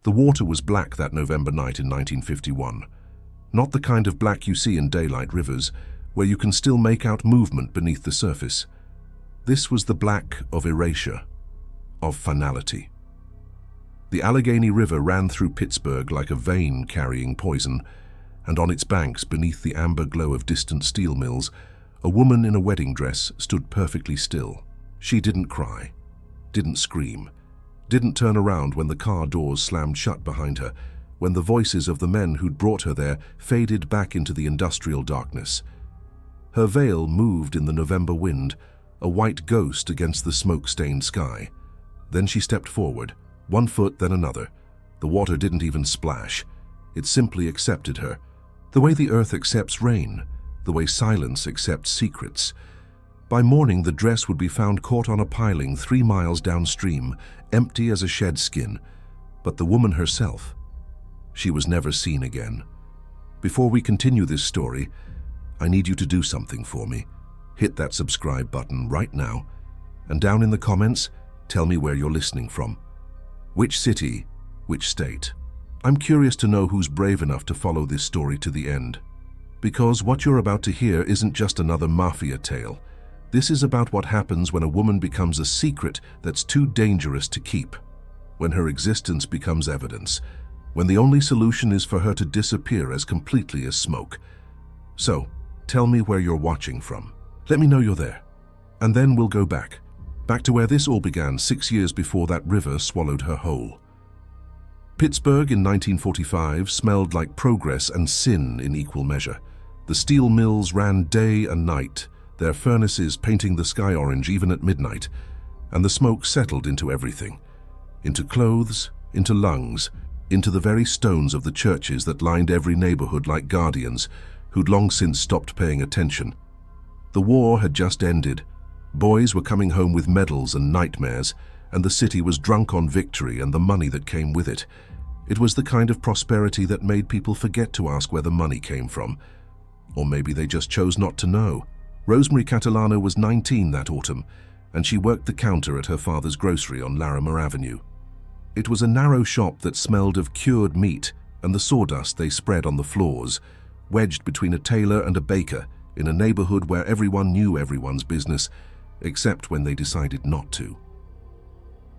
The water was black that November night in 1951. Not the kind of black you see in daylight rivers, where you can still make out movement beneath the surface. This was the black of erasure, of finality. The Allegheny River ran through Pittsburgh like a vein carrying poison, and on its banks, beneath the amber glow of distant steel mills, a woman in a wedding dress stood perfectly still. She didn't cry, didn't scream, didn't turn around when the car doors slammed shut behind her, when the voices of the men who'd brought her there faded back into the industrial darkness. Her veil moved in the November wind, a white ghost against the smoke-stained sky. Then she stepped forward, one foot then another. The water didn't even splash. It simply accepted her, the way the earth accepts rain, the way silence accepts secrets. By morning, the dress would be found caught on a piling 3 miles downstream, empty as a shed skin. But the woman herself, she was never seen again. Before we continue this story, I need you to do something for me. Hit that subscribe button right now, and down in the comments, tell me where you're listening from. Which city, which state? I'm curious to know who's brave enough to follow this story to the end. Because what you're about to hear isn't just another Mafia tale. This is about what happens when a woman becomes a secret that's too dangerous to keep, when her existence becomes evidence, when the only solution is for her to disappear as completely as smoke. So, tell me where you're watching from. Let me know you're there. And then we'll go back to where this all began 6 years before that river swallowed her whole. Pittsburgh in 1945 smelled like progress and sin in equal measure. The steel mills ran day and night, their furnaces painting the sky orange even at midnight, and the smoke settled into everything, into clothes, into lungs, into the very stones of the churches that lined every neighborhood like guardians who'd long since stopped paying attention. The war had just ended. Boys were coming home with medals and nightmares, and the city was drunk on victory and the money that came with it. It was the kind of prosperity that made people forget to ask where the money came from. Or maybe they just chose not to know. Rosemary Catalano was 19 that autumn, and she worked the counter at her father's grocery on Larimer Avenue. It was a narrow shop that smelled of cured meat and the sawdust they spread on the floors, wedged between a tailor and a baker in a neighborhood where everyone knew everyone's business, except when they decided not to.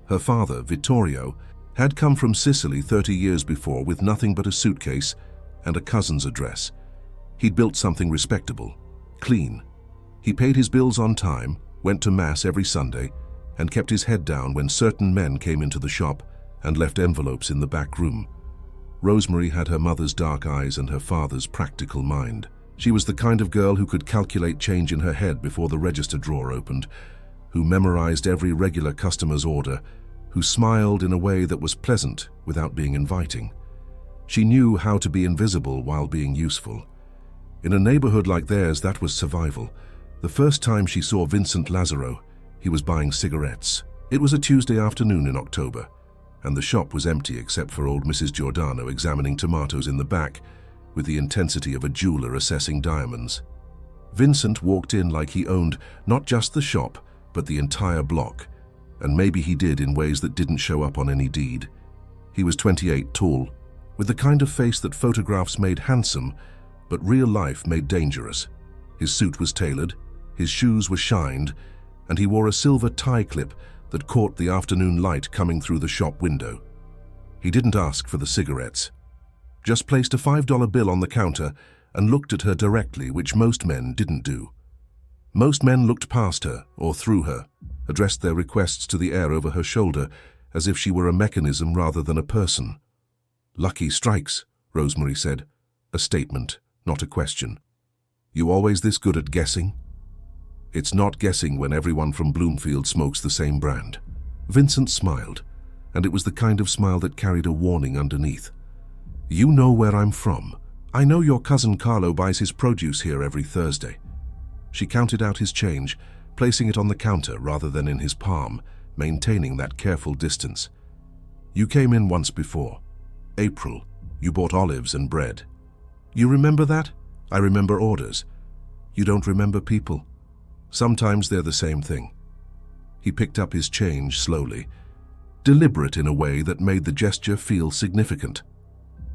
Her father, Vittorio, had come from Sicily 30 years before with nothing but a suitcase and a cousin's address. He'd built something respectable, clean. He paid his bills on time, went to mass every Sunday, and kept his head down when certain men came into the shop and left envelopes in the back room. Rosemary had her mother's dark eyes and her father's practical mind. She was the kind of girl who could calculate change in her head before the register drawer opened, who memorized every regular customer's order, who smiled in a way that was pleasant without being inviting. She knew how to be invisible while being useful. In a neighborhood like theirs, that was survival. The first time she saw Vincent Lazaro, he was buying cigarettes. It was a Tuesday afternoon in October, and the shop was empty except for old Mrs. Giordano examining tomatoes in the back with the intensity of a jeweler assessing diamonds. Vincent walked in like he owned not just the shop, but the entire block, and maybe he did in ways that didn't show up on any deed. He was 28, tall, with the kind of face that photographs made handsome, but real life made dangerous. His suit was tailored, his shoes were shined, and he wore a silver tie clip that caught the afternoon light coming through the shop window. He didn't ask for the cigarettes, just placed a $5 bill on the counter and looked at her directly, which most men didn't do. Most men looked past her or through her, addressed their requests to the air over her shoulder as if she were a mechanism rather than a person. "Lucky strikes," Rosemary said, a statement, not a question. "You always this good at guessing?" "It's not guessing when everyone from Bloomfield smokes the same brand." Vincent smiled, and it was the kind of smile that carried a warning underneath. "You know where I'm from. I know your cousin Carlo buys his produce here every Thursday." She counted out his change, placing it on the counter rather than in his palm, maintaining that careful distance. "You came in once before. April, you bought olives and bread. You remember that? I remember orders. You don't remember people. Sometimes they're the same thing." He picked up his change slowly. deliberate in a way that made the gesture feel significant.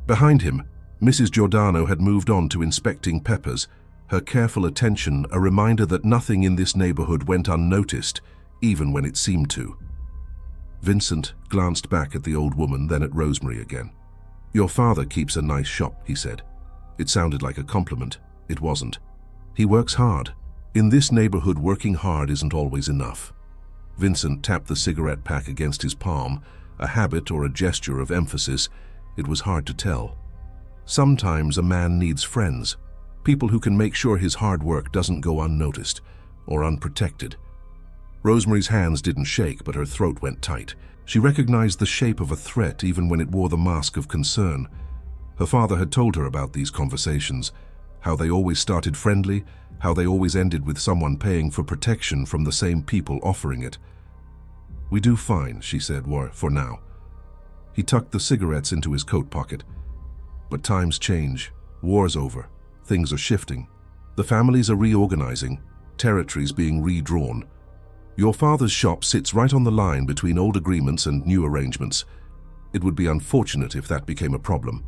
Behind him, Mrs. Giordano had moved on to inspecting peppers, her careful attention a reminder that nothing in this neighborhood went unnoticed, even when it seemed to. Vincent glanced back at the old woman, then at Rosemary again. "Your father keeps a nice shop," he said. It sounded like a compliment. It wasn't. "He works hard. In this neighborhood, working hard isn't always enough." Vincent tapped the cigarette pack against his palm, a habit or a gesture of emphasis. It was hard to tell. Sometimes a man needs friends, people who can make sure his hard work doesn't go unnoticed or unprotected. Rosemary's hands didn't shake, but her throat went tight. She recognized the shape of a threat even when it wore the mask of concern. Her father had told her about these conversations, how they always started friendly, how they always ended with someone paying for protection from the same people offering it. "We do fine," she said, "for now." He tucked the cigarettes into his coat pocket. But times change. War's over. Things are shifting. The families are reorganizing, territories being redrawn. Your father's shop sits right on the line between old agreements and new arrangements. It would be unfortunate if that became a problem.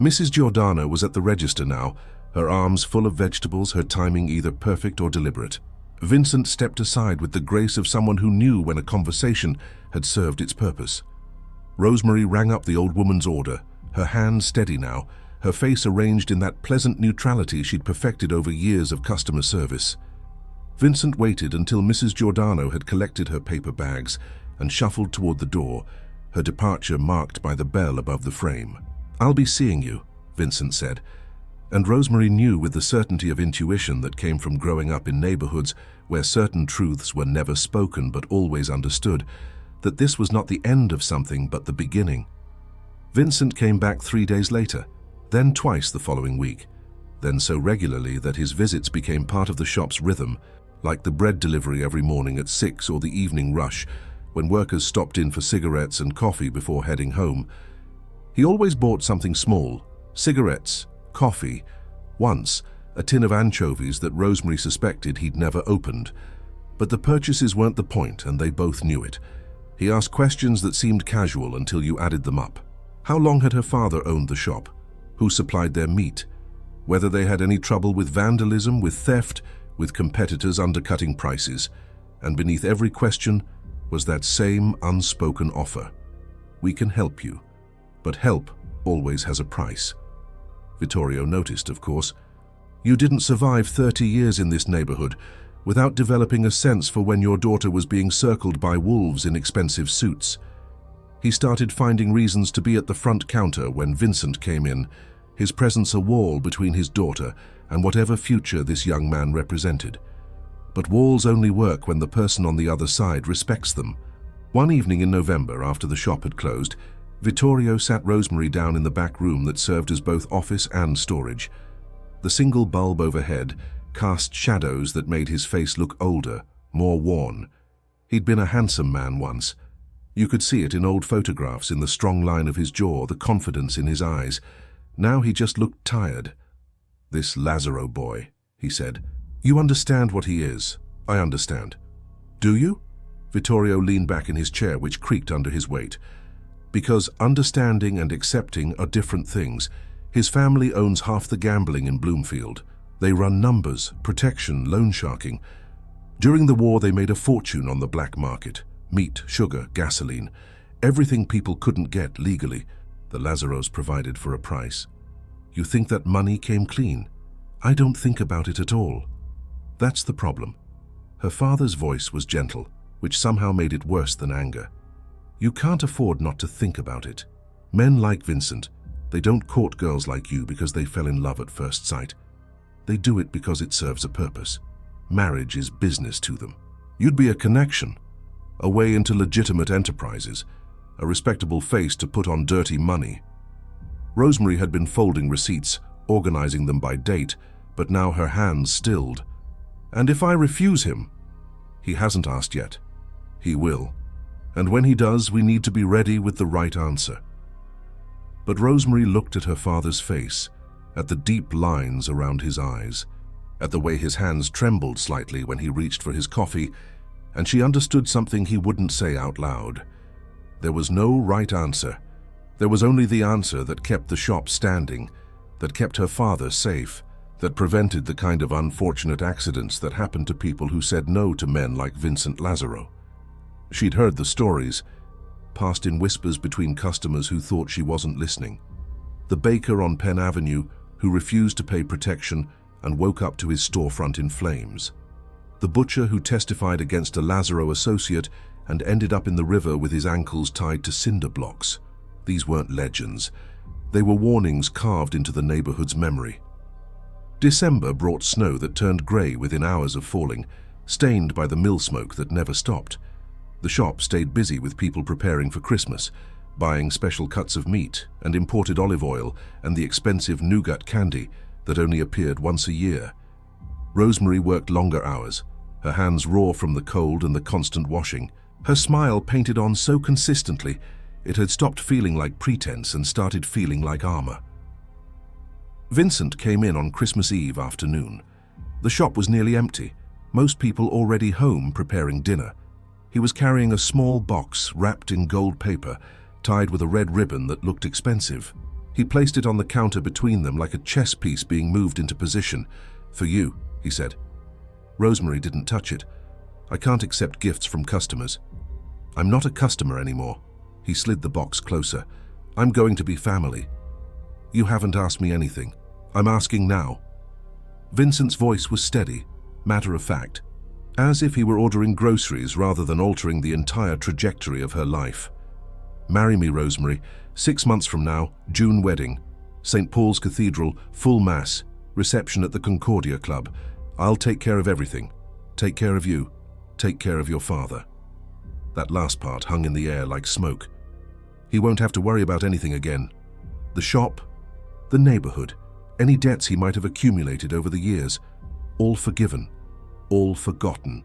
Mrs. Giordano was at the register now, her arms full of vegetables, her timing either perfect or deliberate. Vincent stepped aside with the grace of someone who knew when a conversation had served its purpose. Rosemary rang up the old woman's order, her hand steady now, her face arranged in that pleasant neutrality she'd perfected over years of customer service. Vincent waited until Mrs. Giordano had collected her paper bags and shuffled toward the door, her departure marked by the bell above the frame. "I'll be seeing you," Vincent said, and Rosemary knew with the certainty of intuition that came from growing up in neighborhoods where certain truths were never spoken but always understood, that this was not the end of something but the beginning. Vincent came back 3 days later, then twice the following week, then so regularly that his visits became part of the shop's rhythm, like the bread delivery every morning at 6 or the evening rush, when workers stopped in for cigarettes and coffee before heading home. He always bought something small, cigarettes, coffee, once a tin of anchovies that Rosemary suspected he'd never opened. But the purchases weren't the point, and they both knew it. He asked questions that seemed casual until you added them up. How long had her father owned the shop? Who supplied their meat? Whether they had any trouble with vandalism, with theft, with competitors undercutting prices. And beneath every question was that same unspoken offer. "We can help you, but help always has a price." Vittorio noticed, of course. "You didn't survive 30 years in this neighborhood without developing a sense for when your daughter was being circled by wolves in expensive suits." He started finding reasons to be at the front counter when Vincent came in, his presence a wall between his daughter and whatever future this young man represented. But walls only work when the person on the other side respects them. One evening in November, after the shop had closed, Vittorio sat Rosemary down in the back room that served as both office and storage. The single bulb overhead cast shadows that made his face look older, more worn. He'd been a handsome man once. You could see it in old photographs, in the strong line of his jaw, the confidence in his eyes. Now he just looked tired. "This Lazaro boy," he said. "You understand what he is. I understand." "Do you?" Vittorio leaned back in his chair, which creaked under his weight. "Because understanding and accepting are different things. His family owns half the gambling in Bloomfield. They run numbers, protection, loan sharking. During the war, they made a fortune on the black market. Meat, sugar, gasoline, everything people couldn't get legally, the Lazaros provided for a price. You think that money came clean? I don't think about it at all. That's the problem." Her father's voice was gentle, which somehow made it worse than anger. "You can't afford not to think about it. Men like Vincent, they don't court girls like you because they fell in love at first sight. They do it because it serves a purpose. Marriage is business to them. You'd be a connection, a way into legitimate enterprises, a respectable face to put on dirty money." Rosemary had been folding receipts, organizing them by date, but now her hands stilled. "And if I refuse him?" "He hasn't asked yet. He will. And when he does, we need to be ready with the right answer." But Rosemary looked at her father's face, at the deep lines around his eyes, at the way his hands trembled slightly when he reached for his coffee, and she understood something he wouldn't say out loud. There was no right answer. There was only the answer that kept the shop standing, that kept her father safe, that prevented the kind of unfortunate accidents that happened to people who said no to men like Vincent Lazaro. She'd heard the stories, passed in whispers between customers who thought she wasn't listening. The baker on Penn Avenue who refused to pay protection and woke up to his storefront in flames. The butcher who testified against a Lazaro associate and ended up in the river with his ankles tied to cinder blocks. These weren't legends. They were warnings carved into the neighborhood's memory. December brought snow that turned gray within hours of falling, stained by the mill smoke that never stopped. The shop stayed busy with people preparing for Christmas, buying special cuts of meat and imported olive oil and the expensive nougat candy that only appeared once a year. Rosemary worked longer hours, her hands raw from the cold and the constant washing. Her smile painted on so consistently, it had stopped feeling like pretense and started feeling like armor. Vincent came in on Christmas Eve afternoon. The shop was nearly empty, most people already home preparing dinner. He was carrying a small box wrapped in gold paper, tied with a red ribbon that looked expensive. He placed it on the counter between them like a chess piece being moved into position. "For you," he said. Rosemary didn't touch it. "I can't accept gifts from customers." "I'm not a customer anymore." He slid the box closer. "I'm going to be family." "You haven't asked me anything. I'm asking now." Vincent's voice was steady, matter of fact, as if he were ordering groceries rather than altering the entire trajectory of her life. "Marry me, Rosemary. 6 months from now, June wedding. St. Paul's Cathedral, full mass, reception at the Concordia Club. I'll take care of everything. Take care of you. Take care of your father." That last part hung in the air like smoke. He won't have to worry about anything again. The shop, the neighborhood, any debts he might have accumulated over the years, all forgiven, all forgotten.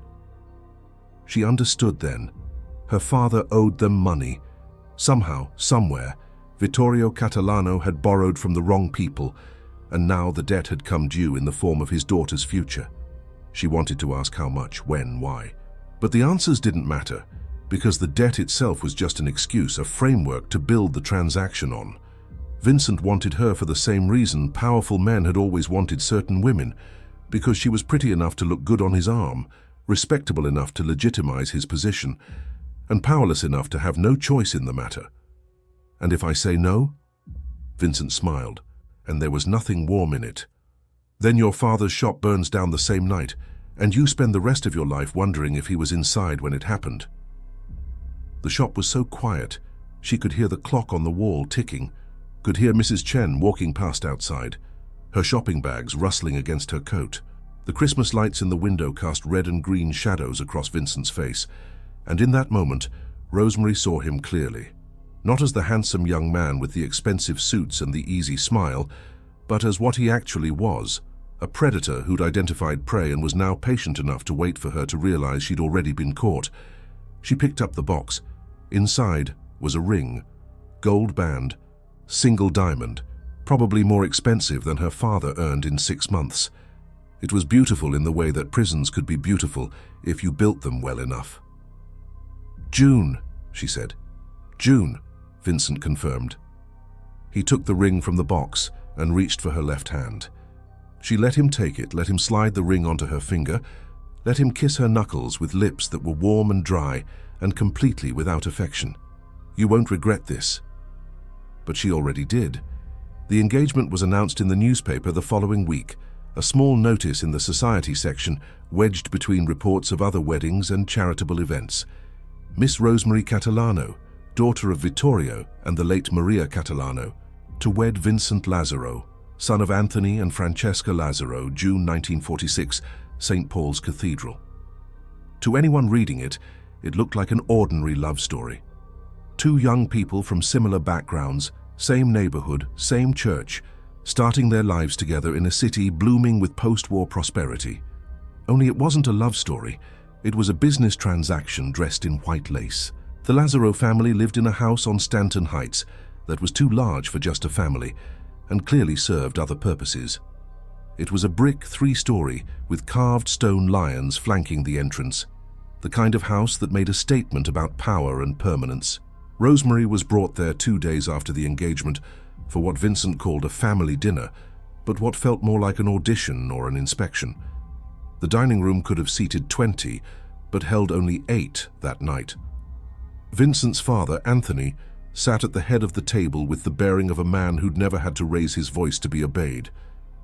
She understood then. Her father owed them money. Somehow, somewhere, Vittorio Catalano had borrowed from the wrong people, and now the debt had come due in the form of his daughter's future. She wanted to ask how much, when, why. But the answers didn't matter, because the debt itself was just an excuse, a framework to build the transaction on. Vincent wanted her for the same reason powerful men had always wanted certain women, because she was pretty enough to look good on his arm, respectable enough to legitimize his position, and powerless enough to have no choice in the matter. "And if I say no?" Vincent smiled, and there was nothing warm in it. "Then your father's shop burns down the same night, and you spend the rest of your life wondering if he was inside when it happened." The shop was so quiet, she could hear the clock on the wall ticking, could hear Mrs. Chen walking past outside, her shopping bags rustling against her coat. The Christmas lights in the window cast red and green shadows across Vincent's face, and in that moment, Rosemary saw him clearly. Not as the handsome young man with the expensive suits and the easy smile, but as what he actually was, a predator who'd identified prey and was now patient enough to wait for her to realize she'd already been caught. She picked up the box. Inside was a ring, gold band, single diamond, probably more expensive than her father earned in 6 months. It was beautiful in the way that prisons could be beautiful if you built them well enough. "June," she said. "June," Vincent confirmed. He took the ring from the box and reached for her left hand. She let him take it, let him slide the ring onto her finger, let him kiss her knuckles with lips that were warm and dry and completely without affection. "You won't regret this." But she already did. The engagement was announced in the newspaper the following week, a small notice in the society section wedged between reports of other weddings and charitable events. Miss Rosemary Catalano, daughter of Vittorio and the late Maria Catalano, to wed Vincent Lazaro, son of Anthony and Francesca Lazaro, June 1946, St. Paul's Cathedral. To anyone reading it, it looked like an ordinary love story. Two young people from similar backgrounds, same neighborhood, same church, starting their lives together in a city blooming with post-war prosperity. Only it wasn't a love story. It was a business transaction dressed in white lace. The Lazaro family lived in a house on Stanton Heights that was too large for just a family and clearly served other purposes. It was a brick 3-story with carved stone lions flanking the entrance, the kind of house that made a statement about power and permanence. Rosemary was brought there 2 days after the engagement for what Vincent called a family dinner, but what felt more like an audition or an inspection. The dining room could have seated 20, but held only 8 that night. Vincent's father, Anthony, sat at the head of the table with the bearing of a man who'd never had to raise his voice to be obeyed.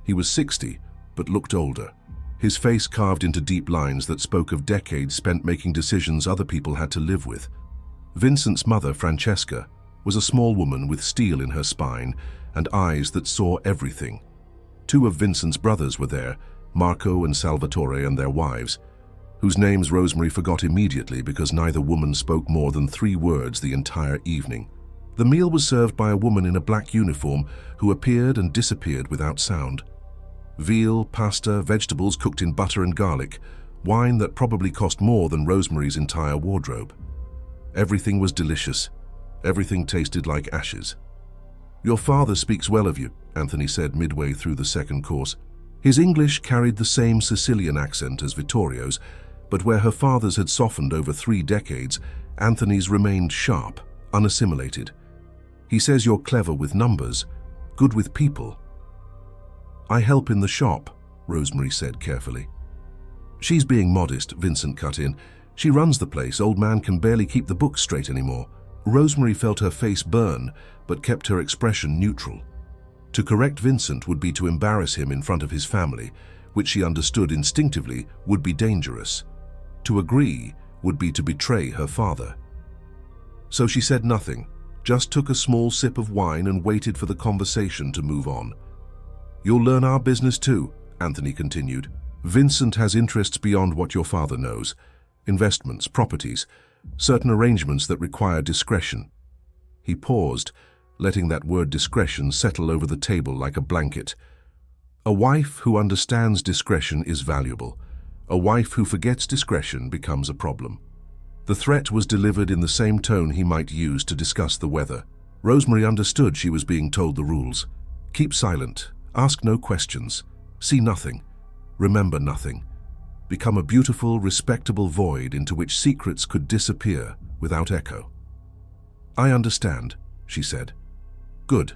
He was 60, but looked older, his face carved into deep lines that spoke of decades spent making decisions other people had to live with. Vincent's mother, Francesca, was a small woman with steel in her spine and eyes that saw everything. 2 of Vincent's brothers were there, Marco and Salvatore, and their wives, whose names Rosemary forgot immediately because neither woman spoke more than 3 words the entire evening. The meal was served by a woman in a black uniform who appeared and disappeared without sound. Veal, pasta, vegetables cooked in butter and garlic, wine that probably cost more than Rosemary's entire wardrobe. Everything was delicious. Everything tasted like ashes. "Your father speaks well of you," Anthony said midway through the second course. His English carried the same Sicilian accent as Vittorio's, but where her father's had softened over 3 decades, Anthony's remained sharp, unassimilated. "He says you're clever with numbers, good with people." "I help in the shop," Rosemary said carefully. "She's being modest," Vincent cut in. "She runs the place. Old man can barely keep the books straight anymore." Rosemary felt her face burn, but kept her expression neutral. To correct Vincent would be to embarrass him in front of his family, which she understood instinctively would be dangerous. To agree would be to betray her father. So she said nothing, just took a small sip of wine and waited for the conversation to move on. "You'll learn our business too," Anthony continued. "Vincent has interests beyond what your father knows. Investments, properties, certain arrangements that require discretion." He paused, letting that word discretion settle over the table like a blanket. A wife who understands discretion is valuable. A wife who forgets discretion becomes a problem. The threat was delivered in the same tone he might use to discuss the weather. Rosemary understood she was being told the rules. Keep silent, ask no questions, see nothing, remember nothing. Become a beautiful, respectable void into which secrets could disappear without echo. "I understand," she said. "Good."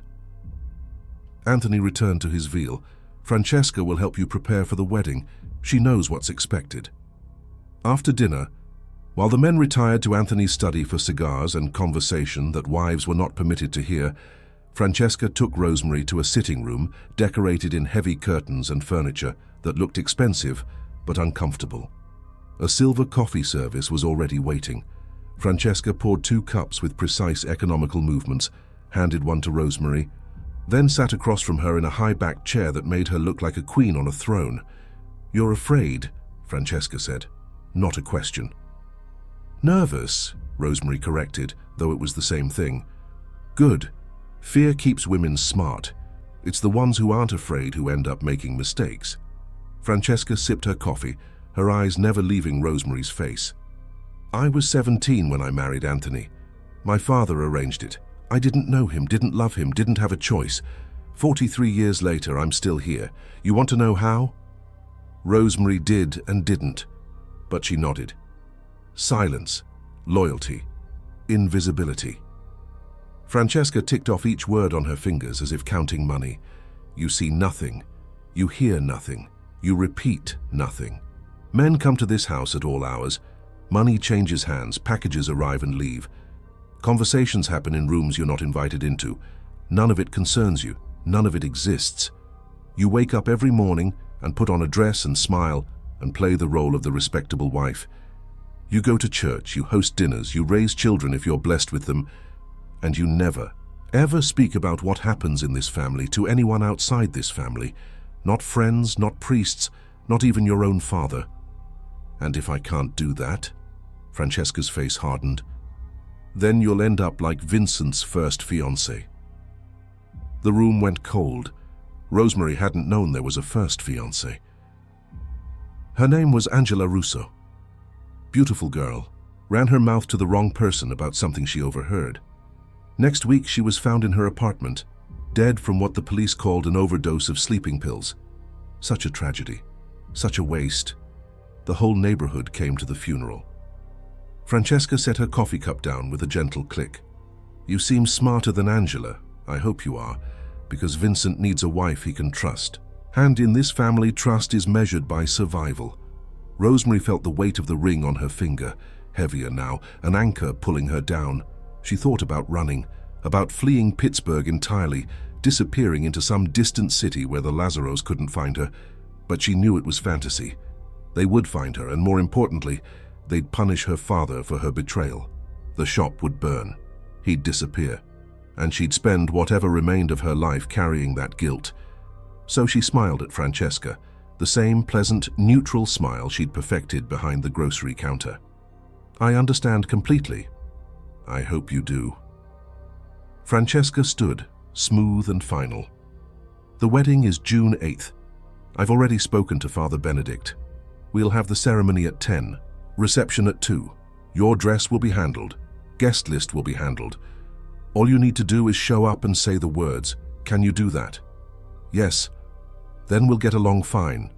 Anthony returned to his veal. "Francesca will help you prepare for the wedding. She knows what's expected." After dinner, while the men retired to Anthony's study for cigars and conversation that wives were not permitted to hear, Francesca took Rosemary to a sitting room decorated in heavy curtains and furniture that looked expensive but uncomfortable. A silver coffee service was already waiting. Francesca poured 2 cups with precise economical movements, handed one to Rosemary, then sat across from her in a high-backed chair that made her look like a queen on a throne. "You're afraid," Francesca said. "Not a question." "Nervous," Rosemary corrected, though it was the same thing. "Good. Fear keeps women smart. It's the ones who aren't afraid who end up making mistakes." Francesca sipped her coffee, her eyes never leaving Rosemary's face. "I was 17 when I married Anthony. My father arranged it. I didn't know him, didn't love him, didn't have a choice. 43 years later, I'm still here. You want to know how?" Rosemary did and didn't, but she nodded. Silence, loyalty, invisibility. Francesca ticked off each word on her fingers as if counting money. You see nothing. You hear nothing. You repeat nothing. Men come to this house at all hours. Money changes hands, packages arrive and leave. Conversations happen in rooms you're not invited into. None of it concerns you. None of it exists. You wake up every morning and put on a dress and smile and play the role of the respectable wife. You go to church, you host dinners, you raise children if you're blessed with them, and you never, ever speak about what happens in this family to anyone outside this family. Not friends, not priests, not even your own father. And if I can't do that, Francesca's face hardened, then you'll end up like Vincent's first fiancé. The room went cold. Rosemary hadn't known there was a first fiancé. Her name was Angela Russo. Beautiful girl, ran her mouth to the wrong person about something she overheard. Next week she was found in her apartment, dead from what the police called an overdose of sleeping pills. Such a tragedy, such a waste. The whole neighborhood came to the funeral. Francesca set her coffee cup down with a gentle click. You seem smarter than Angela. I hope you are, because Vincent needs a wife he can trust. And in this family, trust is measured by survival. Rosemary felt the weight of the ring on her finger, heavier now, an anchor pulling her down. She thought about running, about fleeing Pittsburgh entirely, disappearing into some distant city where the Lazaros couldn't find her. But she knew it was fantasy. They would find her, and more importantly, they'd punish her father for her betrayal. The shop would burn. He'd disappear. And she'd spend whatever remained of her life carrying that guilt. So she smiled at Francesca, the same pleasant, neutral smile she'd perfected behind the grocery counter. I understand completely. I hope you do. Francesca stood, smooth and final. The wedding is June 8th. I've already spoken to Father Benedict. We'll have the ceremony at 10, reception at 2. Your dress will be handled. Guest list will be handled. All you need to do is show up and say the words. Can you do that? Yes. Then we'll get along fine.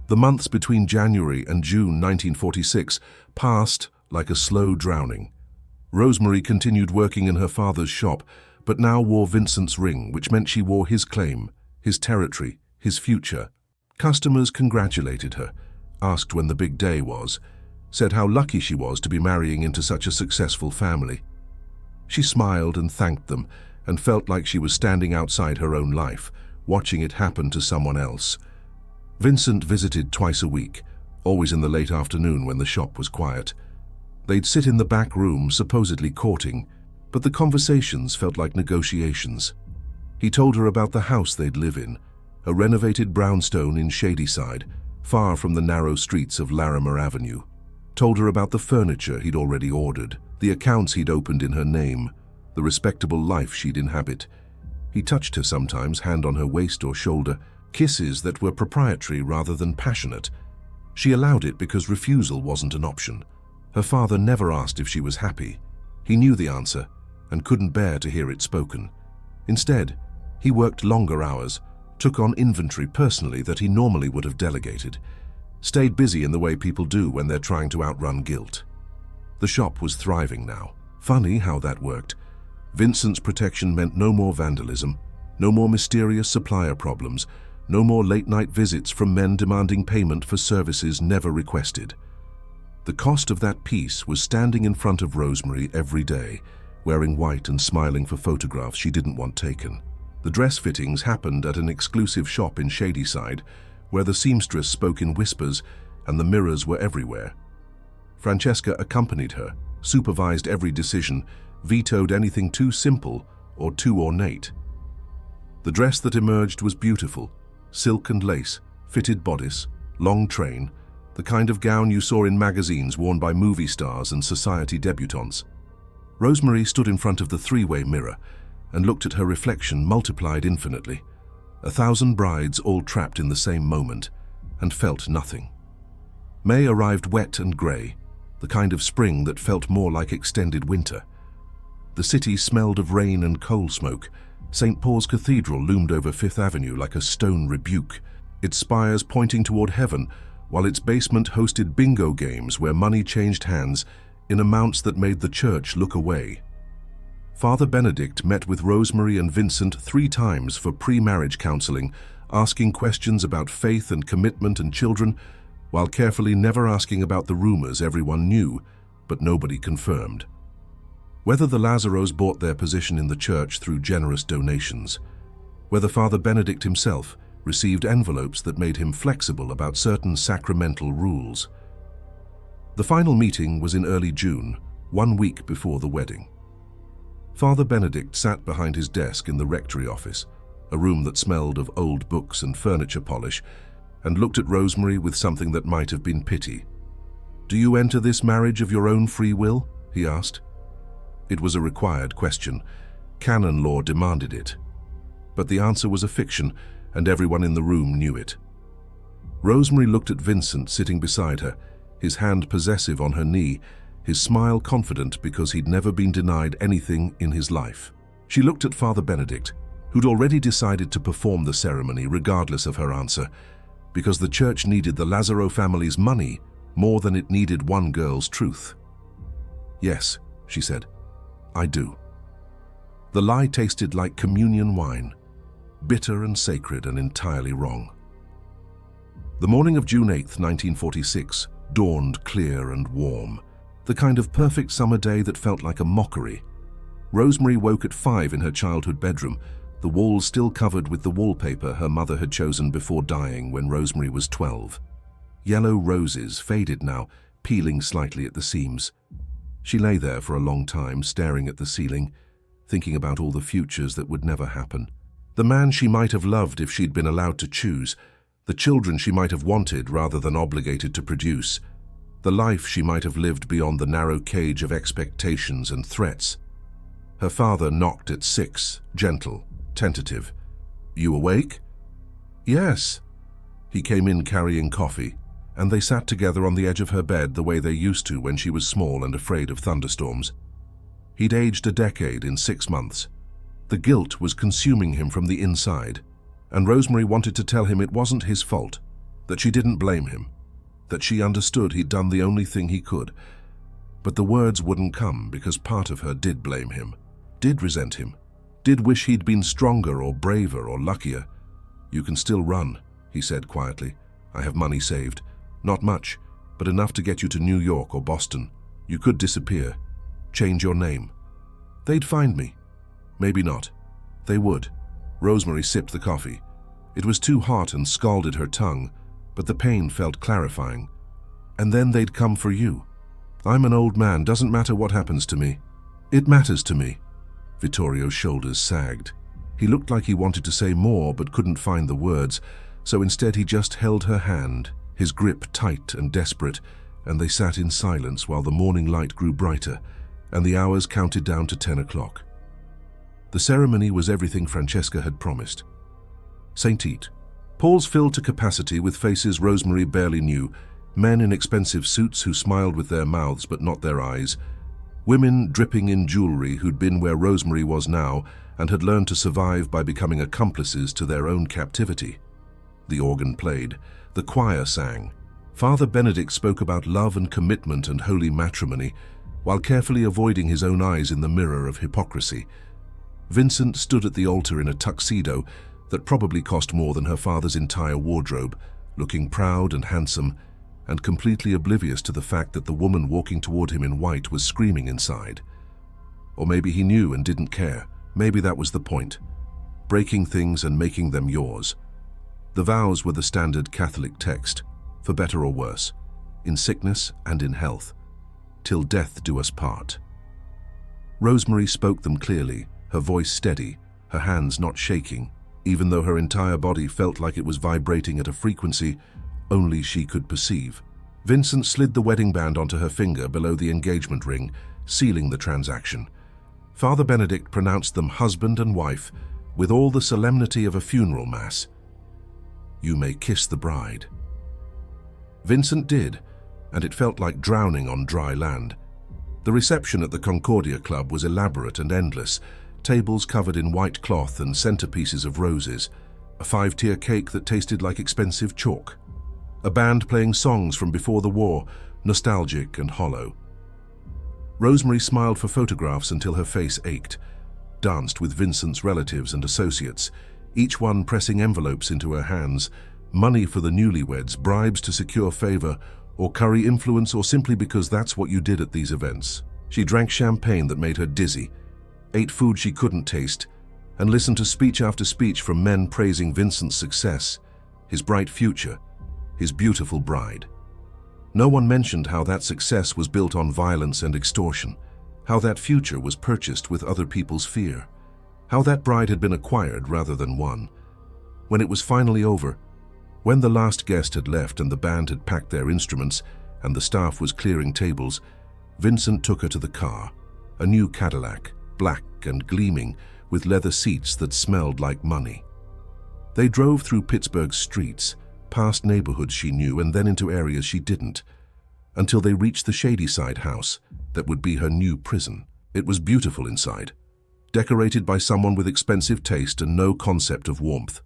The months between January and June 1946 passed like a slow drowning. Rosemary continued working in her father's shop, but now wore Vincent's ring, which meant she wore his claim, his territory, his future. Customers congratulated her, asked when the big day was, said how lucky she was to be marrying into such a successful family. She smiled and thanked them, and felt like she was standing outside her own life, watching it happen to someone else. Vincent visited twice a week, always in the late afternoon when the shop was quiet. They'd sit in the back room, supposedly courting, but the conversations felt like negotiations. He told her about the house they'd live in, a renovated brownstone in Shadyside, far from the narrow streets of Larimer Avenue. Told her about the furniture he'd already ordered, the accounts he'd opened in her name, the respectable life she'd inhabit. He touched her sometimes, hand on her waist or shoulder, kisses that were proprietary rather than passionate. She allowed it because refusal wasn't an option. Her father never asked if she was happy. He knew the answer and couldn't bear to hear it spoken. Instead, he worked longer hours, took on inventory personally that he normally would have delegated, stayed busy in the way people do when they're trying to outrun guilt. The shop was thriving now. Funny how that worked. Vincent's protection meant no more vandalism, no more mysterious supplier problems, no more late-night visits from men demanding payment for services never requested. The cost of that peace was standing in front of Rosemary every day, wearing white and smiling for photographs she didn't want taken. The dress fittings happened at an exclusive shop in Shadyside, where the seamstress spoke in whispers and the mirrors were everywhere. Francesca accompanied her, supervised every decision, vetoed anything too simple or too ornate. The dress that emerged was beautiful, silk and lace, fitted bodice, long train, the kind of gown you saw in magazines worn by movie stars and society debutantes. Rosemary stood in front of the three-way mirror and looked at her reflection multiplied infinitely, 1,000 brides all trapped in the same moment, and felt nothing. May arrived wet and grey, the kind of spring that felt more like extended winter. The city smelled of rain and coal smoke. St. Paul's Cathedral loomed over Fifth Avenue like a stone rebuke, its spires pointing toward heaven, while its basement hosted bingo games where money changed hands in amounts that made the church look away. Father Benedict met with Rosemary and Vincent 3 times for pre-marriage counseling, asking questions about faith and commitment and children, while carefully never asking about the rumors everyone knew, but nobody confirmed. Whether the Lazaros bought their position in the church through generous donations, whether Father Benedict himself received envelopes that made him flexible about certain sacramental rules. The final meeting was in early June, 1 week before the wedding. Father Benedict sat behind his desk in the rectory office, a room that smelled of old books and furniture polish, and looked at Rosemary with something that might have been pity. "Do you enter this marriage of your own free will?" he asked. It was a required question. Canon law demanded it. But the answer was a fiction, and everyone in the room knew it. Rosemary looked at Vincent sitting beside her, his hand possessive on her knee, his smile confident because he'd never been denied anything in his life. She looked at Father Benedict, who'd already decided to perform the ceremony regardless of her answer, because the church needed the Lazaro family's money more than it needed one girl's truth. "Yes," she said. I do. The lie tasted like communion wine, bitter and sacred and entirely wrong. The morning of June 8, 1946, dawned clear and warm, the kind of perfect summer day that felt like a mockery. Rosemary woke at 5 in her childhood bedroom, the walls still covered with the wallpaper her mother had chosen before dying when Rosemary was 12. Yellow roses, faded now, peeling slightly at the seams. She lay there for a long time, staring at the ceiling, thinking about all the futures that would never happen. The man she might have loved if she'd been allowed to choose, the children she might have wanted rather than obligated to produce, the life she might have lived beyond the narrow cage of expectations and threats. Her father knocked at 6, gentle, tentative. "You awake?" "Yes." He came in carrying coffee, and they sat together on the edge of her bed the way they used to when she was small and afraid of thunderstorms. He'd aged a decade in 6 months. The guilt was consuming him from the inside, and Rosemary wanted to tell him it wasn't his fault, that she didn't blame him, that she understood he'd done the only thing he could. But the words wouldn't come because part of her did blame him, did resent him, did wish he'd been stronger or braver or luckier. "You can still run," he said quietly. "I have money saved. Not much, but enough to get you to New York or Boston. You could disappear. Change your name. They'd find me." "Maybe not." "They would." Rosemary sipped the coffee. It was too hot and scalded her tongue, but the pain felt clarifying. "And then they'd come for you. I'm an old man, doesn't matter what happens to me." "It matters to me." Vittorio's shoulders sagged. He looked like he wanted to say more but couldn't find the words, so instead he just held her hand, his grip tight and desperate, and they sat in silence while the morning light grew brighter and the hours counted down to 10 o'clock. The ceremony was everything Francesca had promised. St. Eat. Halls filled to capacity with faces Rosemary barely knew, men in expensive suits who smiled with their mouths but not their eyes, women dripping in jewelry who'd been where Rosemary was now and had learned to survive by becoming accomplices to their own captivity. The organ played, the choir sang. Father Benedict spoke about love and commitment and holy matrimony, while carefully avoiding his own eyes in the mirror of hypocrisy. Vincent stood at the altar in a tuxedo that probably cost more than her father's entire wardrobe, looking proud and handsome, and completely oblivious to the fact that the woman walking toward him in white was screaming inside. Or maybe he knew and didn't care. Maybe that was the point. Breaking things and making them yours. The vows were the standard Catholic text, for better or worse, in sickness and in health. "Till death do us part." Rosemary spoke them clearly, her voice steady, her hands not shaking, even though her entire body felt like it was vibrating at a frequency only she could perceive. Vincent slid the wedding band onto her finger below the engagement ring, sealing the transaction. Father Benedict pronounced them husband and wife, with all the solemnity of a funeral mass. "You may kiss the bride." Vincent did, and it felt like drowning on dry land. The reception at the Concordia Club was elaborate and endless, tables covered in white cloth and centerpieces of roses, a 5-tier cake that tasted like expensive chalk, a band playing songs from before the war, nostalgic and hollow. Rosemary smiled for photographs until her face ached, danced with Vincent's relatives and associates, each one pressing envelopes into her hands, money for the newlyweds, bribes to secure favor, or curry influence, or simply because that's what you did at these events. She drank champagne that made her dizzy, ate food she couldn't taste, and listened to speech after speech from men praising Vincent's success, his bright future, his beautiful bride. No one mentioned how that success was built on violence and extortion, how that future was purchased with other people's fear, how that bride had been acquired rather than won. When it was finally over, when the last guest had left and the band had packed their instruments and the staff was clearing tables, Vincent took her to the car, a new Cadillac, black and gleaming, with leather seats that smelled like money. They drove through Pittsburgh's streets, past neighborhoods she knew and then into areas she didn't, until they reached the Shadyside house that would be her new prison. It was beautiful inside, decorated by someone with expensive taste and no concept of warmth.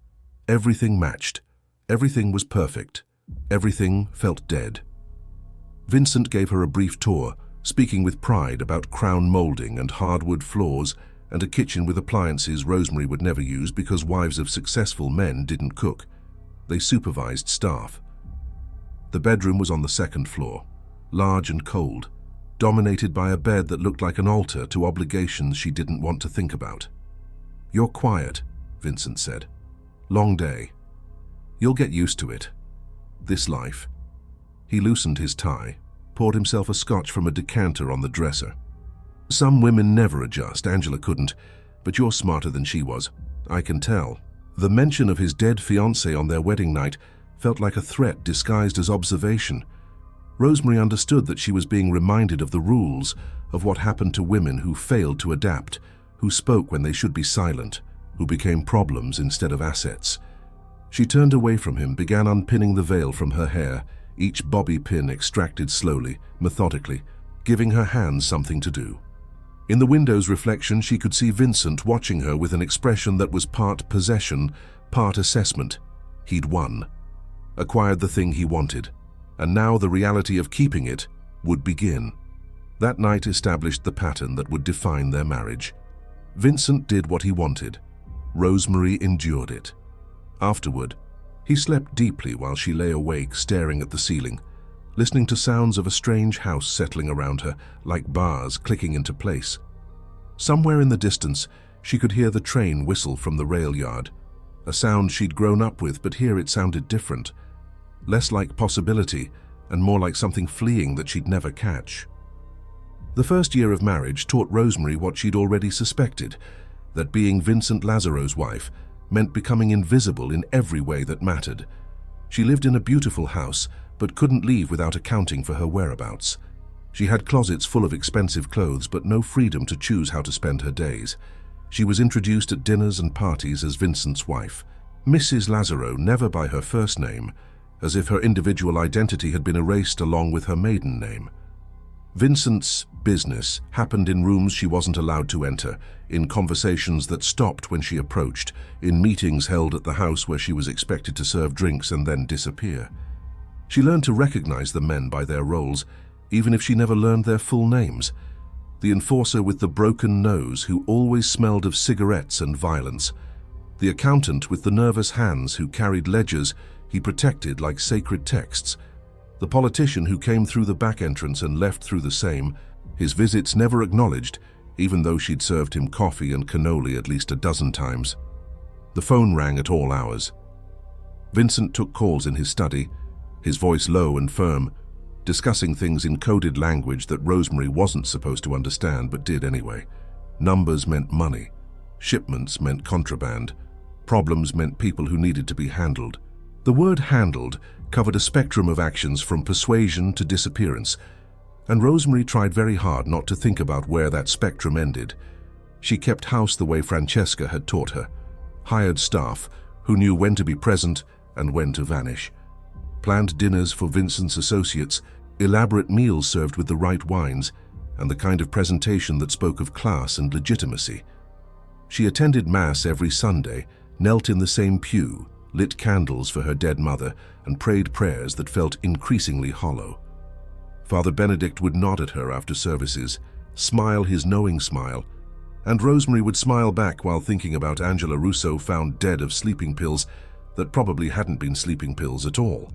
Everything matched. Everything was perfect. Everything felt dead. Vincent gave her a brief tour, speaking with pride about crown molding and hardwood floors and a kitchen with appliances Rosemary would never use because wives of successful men didn't cook. They supervised staff. The bedroom was on the second floor, large and cold, dominated by a bed that looked like an altar to obligations she didn't want to think about. "You're quiet," Vincent said. "Long day. You'll get used to it. This life." He loosened his tie, poured himself a scotch from a decanter on the dresser. "Some women never adjust. Angela couldn't, but you're smarter than she was. I can tell." The mention of his dead fiancé on their wedding night felt like a threat disguised as observation. Rosemary understood that she was being reminded of the rules, of what happened to women who failed to adapt, who spoke when they should be silent, who became problems instead of assets. She turned away from him, began unpinning the veil from her hair, each bobby pin extracted slowly, methodically, giving her hands something to do. In the window's reflection, she could see Vincent watching her with an expression that was part possession, part assessment. He'd won, acquired the thing he wanted, and now the reality of keeping it would begin. That night established the pattern that would define their marriage. Vincent did what he wanted. Rosemary endured it. Afterward, he slept deeply while she lay awake staring at the ceiling, listening to sounds of a strange house settling around her, like bars clicking into place. Somewhere in the distance, she could hear the train whistle from the rail yard, a sound she'd grown up with, but here it sounded different, less like possibility and more like something fleeing that she'd never catch. The first year of marriage taught Rosemary what she'd already suspected, that being Vincent Lazaro's wife meant becoming invisible in every way that mattered. She lived in a beautiful house, but couldn't leave without accounting for her whereabouts. She had closets full of expensive clothes, but no freedom to choose how to spend her days. She was introduced at dinners and parties as Vincent's wife, Mrs. Lazaro, never by her first name, as if her individual identity had been erased along with her maiden name. Vincent's business happened in rooms she wasn't allowed to enter, in conversations that stopped when she approached, in meetings held at the house where she was expected to serve drinks and then disappear. She learned to recognize the men by their roles, even if she never learned their full names. The enforcer with the broken nose who always smelled of cigarettes and violence. The accountant with the nervous hands who carried ledgers he protected like sacred texts. The politician who came through the back entrance and left through the same, his visits never acknowledged, even though she'd served him coffee and cannoli at least a dozen times. The phone rang at all hours. Vincent took calls in his study, his voice low and firm, discussing things in coded language that Rosemary wasn't supposed to understand but did anyway. Numbers meant money. Shipments meant contraband. Problems meant people who needed to be handled. The word handled covered a spectrum of actions from persuasion to disappearance, and Rosemary tried very hard not to think about where that spectrum ended. She kept house the way Francesca had taught her, hired staff who knew when to be present and when to vanish, planned dinners for Vincent's associates, elaborate meals served with the right wines, and the kind of presentation that spoke of class and legitimacy. She attended Mass every Sunday, knelt in the same pew, lit candles for her dead mother, and prayed prayers that felt increasingly hollow. Father Benedict would nod at her after services, smile his knowing smile, and Rosemary would smile back while thinking about Angela Russo found dead of sleeping pills that probably hadn't been sleeping pills at all.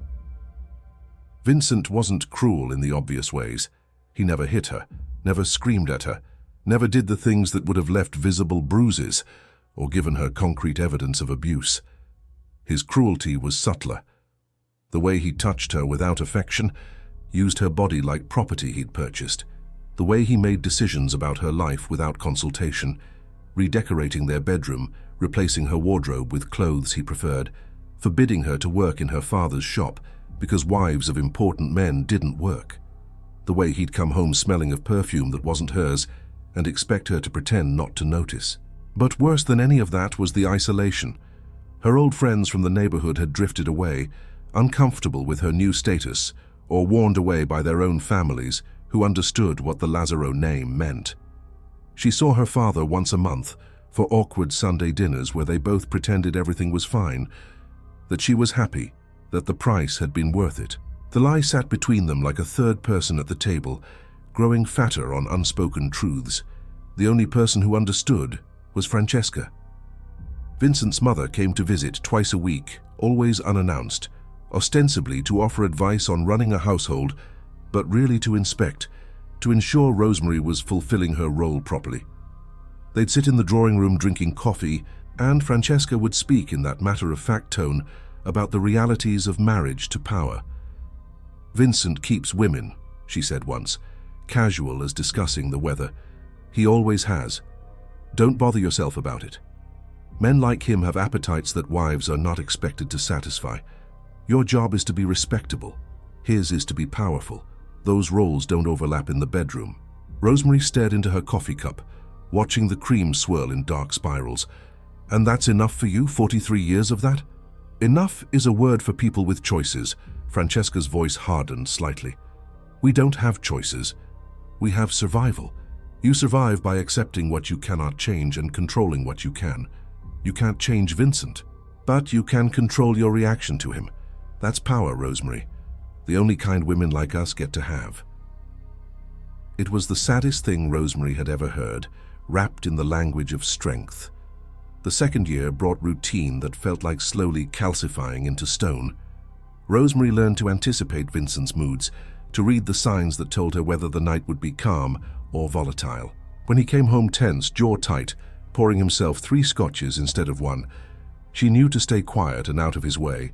Vincent wasn't cruel in the obvious ways. He never hit her, never screamed at her, never did the things that would have left visible bruises or given her concrete evidence of abuse. His cruelty was subtler. The way he touched her without affection, used her body like property he'd purchased. The way he made decisions about her life without consultation, redecorating their bedroom, replacing her wardrobe with clothes he preferred, forbidding her to work in her father's shop because wives of important men didn't work. The way he'd come home smelling of perfume that wasn't hers and expect her to pretend not to notice. But worse than any of that was the isolation. Her old friends from the neighborhood had drifted away, uncomfortable with her new status, or warned away by their own families who understood what the Lazaro name meant. She saw her father once a month for awkward Sunday dinners where they both pretended everything was fine, that she was happy, that the price had been worth it. The lie sat between them like a third person at the table, growing fatter on unspoken truths. The only person who understood was Francesca. Vincent's mother came to visit twice a week, always unannounced, ostensibly to offer advice on running a household, but really to inspect, to ensure Rosemary was fulfilling her role properly. They'd sit in the drawing room drinking coffee, and Francesca would speak in that matter-of-fact tone about the realities of marriage to power. "Vincent keeps women," she said once, casual as discussing the weather. "He always has. Don't bother yourself about it. Men like him have appetites that wives are not expected to satisfy. Your job is to be respectable. His is to be powerful. Those roles don't overlap in the bedroom." Rosemary stared into her coffee cup, watching the cream swirl in dark spirals. "And that's enough for you, 43 years of that?" "Enough is a word for people with choices." Francesca's voice hardened slightly. "We don't have choices. We have survival. You survive by accepting what you cannot change and controlling what you can. You can't change Vincent, but you can control your reaction to him. That's power, Rosemary. The only kind women like us get to have." It was the saddest thing Rosemary had ever heard, wrapped in the language of strength. The second year brought routine that felt like slowly calcifying into stone. Rosemary learned to anticipate Vincent's moods, to read the signs that told her whether the night would be calm or volatile. When he came home tense, jaw tight, pouring himself 3 scotches instead of 1, she knew to stay quiet and out of his way.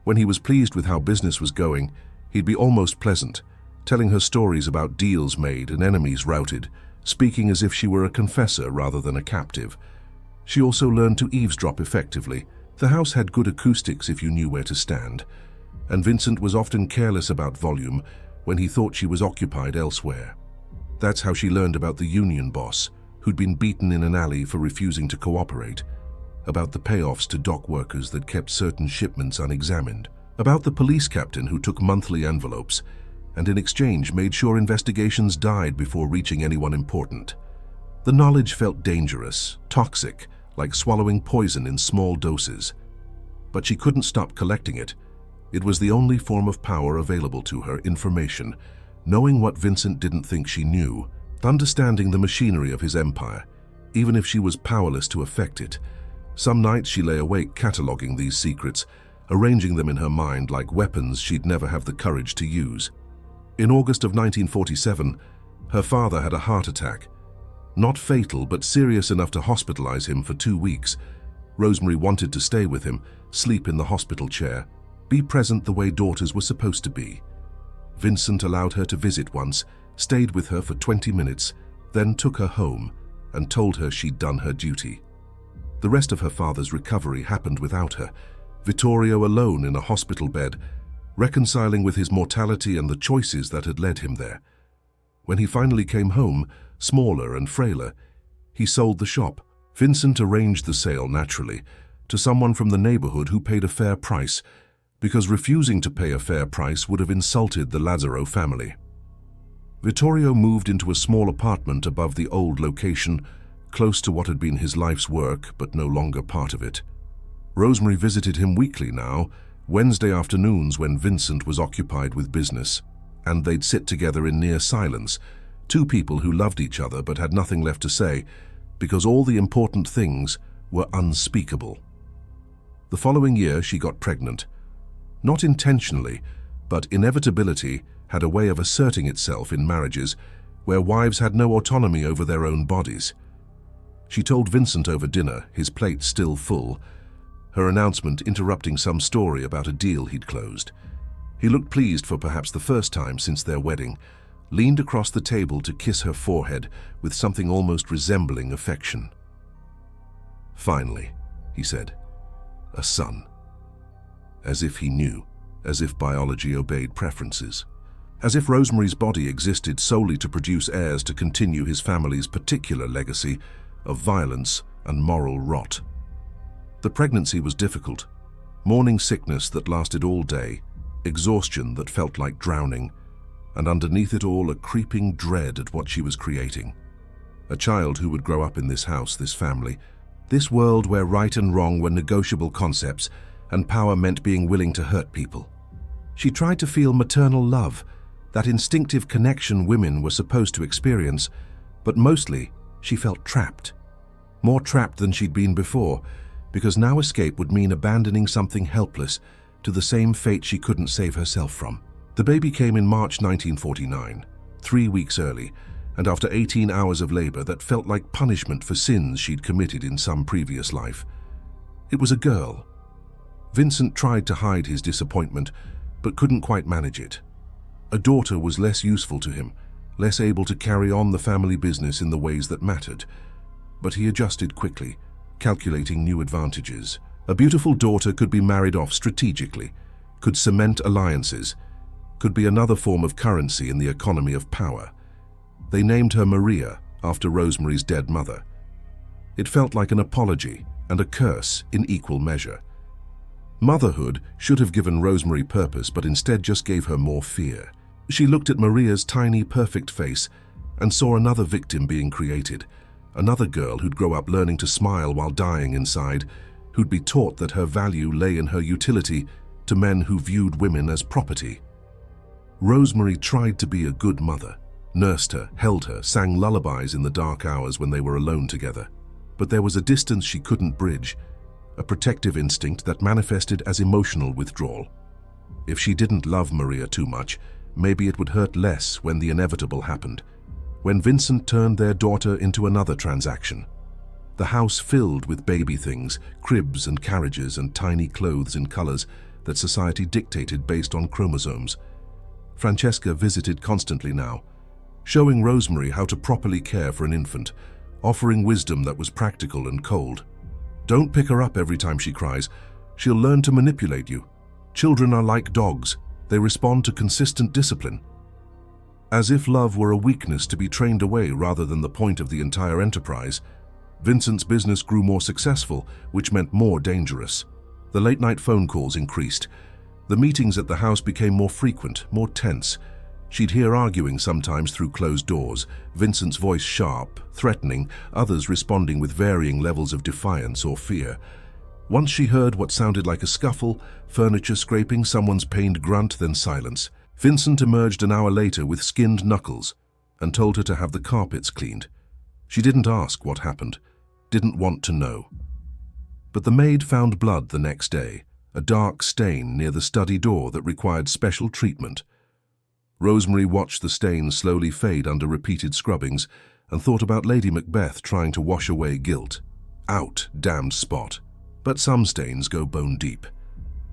When he was pleased with how business was going, he'd be almost pleasant, telling her stories about deals made and enemies routed, speaking as if she were a confessor rather than a captive. She also learned to eavesdrop effectively. The house had good acoustics if you knew where to stand, and Vincent was often careless about volume when he thought she was occupied elsewhere. That's how she learned about the union boss, who'd been beaten in an alley for refusing to cooperate, about the payoffs to dock workers that kept certain shipments unexamined, about the police captain who took monthly envelopes and in exchange made sure investigations died before reaching anyone important. The knowledge felt dangerous, toxic, like swallowing poison in small doses. But she couldn't stop collecting it. It was the only form of power available to her, information, knowing what Vincent didn't think she knew, understanding the machinery of his empire, even if she was powerless to affect it. Some nights she lay awake cataloging these secrets, arranging them in her mind like weapons she'd never have the courage to use. In August of 1947, her father had a heart attack. Not fatal, but serious enough to hospitalize him for 2 weeks. Rosemary wanted to stay with him, sleep in the hospital chair, be present the way daughters were supposed to be. Vincent allowed her to visit once, stayed with her for 20 minutes, then took her home and told her she'd done her duty. The rest of her father's recovery happened without her, Vittorio alone in a hospital bed, reconciling with his mortality and the choices that had led him there. When he finally came home, smaller and frailer, he sold the shop. Vincent arranged the sale naturally to someone from the neighborhood who paid a fair price, because refusing to pay a fair price would have insulted the Lazzaro family. Vittorio moved into a small apartment above the old location, close to what had been his life's work, but no longer part of it. Rosemary visited him weekly now, Wednesday afternoons when Vincent was occupied with business, and they'd sit together in near silence, 2 people who loved each other but had nothing left to say, because all the important things were unspeakable. The following year she got pregnant. Not intentionally, but inevitability had a way of asserting itself in marriages where wives had no autonomy over their own bodies. She told Vincent over dinner, his plate still full, her announcement interrupting some story about a deal he'd closed. He looked pleased for perhaps the first time since their wedding, leaned across the table to kiss her forehead with something almost resembling affection. "Finally," he said, "a son." As if he knew, as if biology obeyed preferences. As if Rosemary's body existed solely to produce heirs to continue his family's particular legacy of violence and moral rot. The pregnancy was difficult. Morning sickness that lasted all day, exhaustion that felt like drowning, and underneath it all a creeping dread at what she was creating. A child who would grow up in this house, this family, this world where right and wrong were negotiable concepts and power meant being willing to hurt people. She tried to feel maternal love, that instinctive connection women were supposed to experience, but mostly she felt trapped. More trapped than she'd been before, because now escape would mean abandoning something helpless to the same fate she couldn't save herself from. The baby came in March 1949, 3 weeks early, and after 18 hours of labor that felt like punishment for sins she'd committed in some previous life. It was a girl. Vincent tried to hide his disappointment, but couldn't quite manage it. A daughter was less useful to him, less able to carry on the family business in the ways that mattered. But he adjusted quickly, calculating new advantages. A beautiful daughter could be married off strategically, could cement alliances, could be another form of currency in the economy of power. They named her Maria after Rosemary's dead mother. It felt like an apology and a curse in equal measure. Motherhood should have given Rosemary purpose, but instead just gave her more fear. She looked at Maria's tiny, perfect face and saw another victim being created, another girl who'd grow up learning to smile while dying inside, who'd be taught that her value lay in her utility to men who viewed women as property. Rosemary tried to be a good mother, nursed her, held her, sang lullabies in the dark hours when they were alone together. But there was a distance she couldn't bridge, a protective instinct that manifested as emotional withdrawal. If she didn't love Maria too much, maybe it would hurt less when the inevitable happened, when Vincent turned their daughter into another transaction. The house filled with baby things, cribs and carriages and tiny clothes in colors that society dictated based on chromosomes. Francesca visited constantly now, showing Rosemary how to properly care for an infant, offering wisdom that was practical and cold. Don't pick her up every time she cries. She'll learn to manipulate you. Children are like dogs. They respond to consistent discipline. As if love were a weakness to be trained away rather than the point of the entire enterprise, Vincent's business grew more successful, which meant more dangerous. The late-night phone calls increased. The meetings at the house became more frequent, more tense. She'd hear arguing sometimes through closed doors, Vincent's voice sharp, threatening, others responding with varying levels of defiance or fear. Once she heard what sounded like a scuffle, furniture scraping, someone's pained grunt, then silence. Vincent emerged an hour later with skinned knuckles and told her to have the carpets cleaned. She didn't ask what happened, didn't want to know. But the maid found blood the next day, a dark stain near the study door that required special treatment. Rosemary watched the stain slowly fade under repeated scrubbings and thought about Lady Macbeth trying to wash away guilt. Out, damned spot. But some stains go bone deep.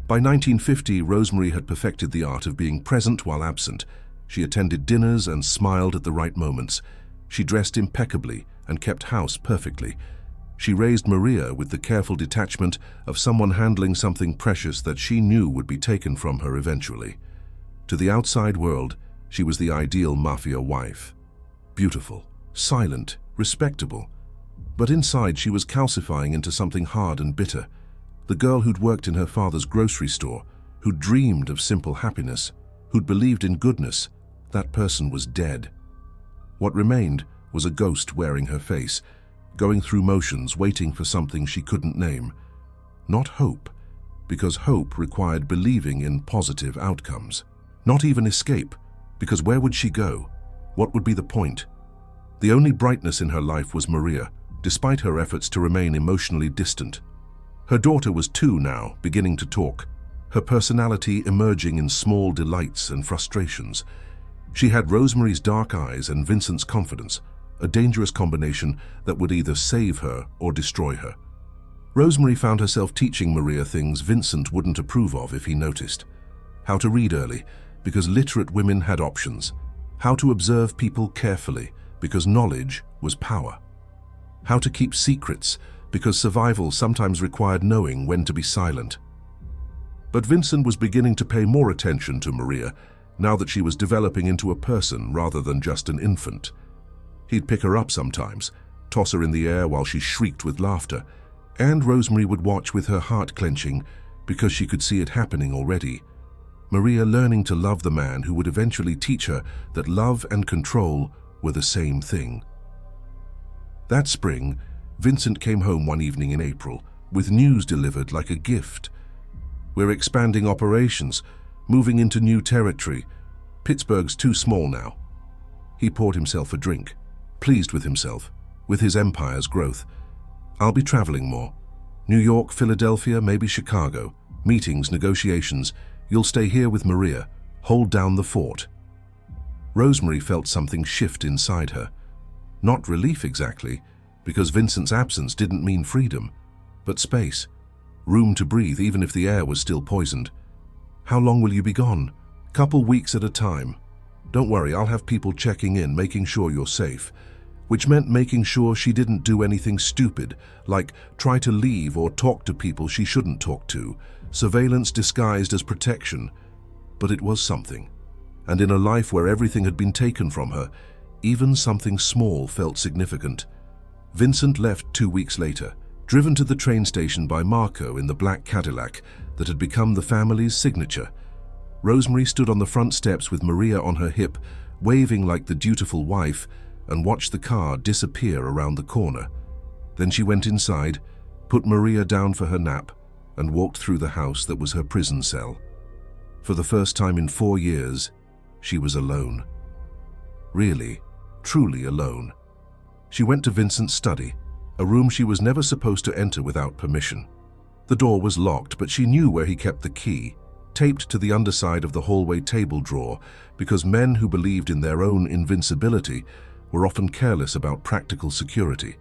By 1950, Rosemary had perfected the art of being present while absent. She attended dinners and smiled at the right moments. She dressed impeccably and kept house perfectly. She raised Maria with the careful detachment of someone handling something precious that she knew would be taken from her eventually. To the outside world, she was the ideal Mafia wife. Beautiful, silent, respectable. But inside she was calcifying into something hard and bitter. The girl who'd worked in her father's grocery store, who'd dreamed of simple happiness, who'd believed in goodness, that person was dead. What remained was a ghost wearing her face, going through motions, waiting for something she couldn't name. Not hope, because hope required believing in positive outcomes. Not even escape, because where would she go? What would be the point? The only brightness in her life was Maria, despite her efforts to remain emotionally distant. Her daughter was 2 now, beginning to talk, her personality emerging in small delights and frustrations. She had Rosemary's dark eyes and Vincent's confidence, a dangerous combination that would either save her or destroy her. Rosemary found herself teaching Maria things Vincent wouldn't approve of if he noticed. How to read early, because literate women had options. How to observe people carefully, because knowledge was power. How to keep secrets, because survival sometimes required knowing when to be silent. But Vincent was beginning to pay more attention to Maria, now that she was developing into a person rather than just an infant. He'd pick her up sometimes, toss her in the air while she shrieked with laughter, and Rosemary would watch with her heart clenching because she could see it happening already. Maria learning to love the man who would eventually teach her that love and control were the same thing. That spring, Vincent came home one evening in April with news delivered like a gift. We're expanding operations, moving into new territory. Pittsburgh's too small now. He poured himself a drink, pleased with himself, with his empire's growth. I'll be traveling more. New York, Philadelphia, maybe Chicago. Meetings, negotiations. You'll stay here with Maria. Hold down the fort. Rosemary felt something shift inside her. Not relief exactly, because Vincent's absence didn't mean freedom, but space. Room to breathe even if the air was still poisoned. How long will you be gone? Couple weeks at a time. Don't worry, I'll have people checking in, making sure you're safe. Which meant making sure she didn't do anything stupid, like try to leave or talk to people she shouldn't talk to. Surveillance disguised as protection. But it was something. And in a life where everything had been taken from her, even something small felt significant. Vincent left 2 weeks later, driven to the train station by Marco in the black Cadillac that had become the family's signature. Rosemary stood on the front steps with Maria on her hip, waving like the dutiful wife, and watched the car disappear around the corner. Then she went inside, put Maria down for her nap, and walked through the house that was her prison cell. For the first time in 4 years, she was alone. Really, truly alone. She went to Vincent's study, a room she was never supposed to enter without permission. The door was locked, but she knew where he kept the key, taped to the underside of the hallway table drawer, because men who believed in their own invincibility were often careless about practical security.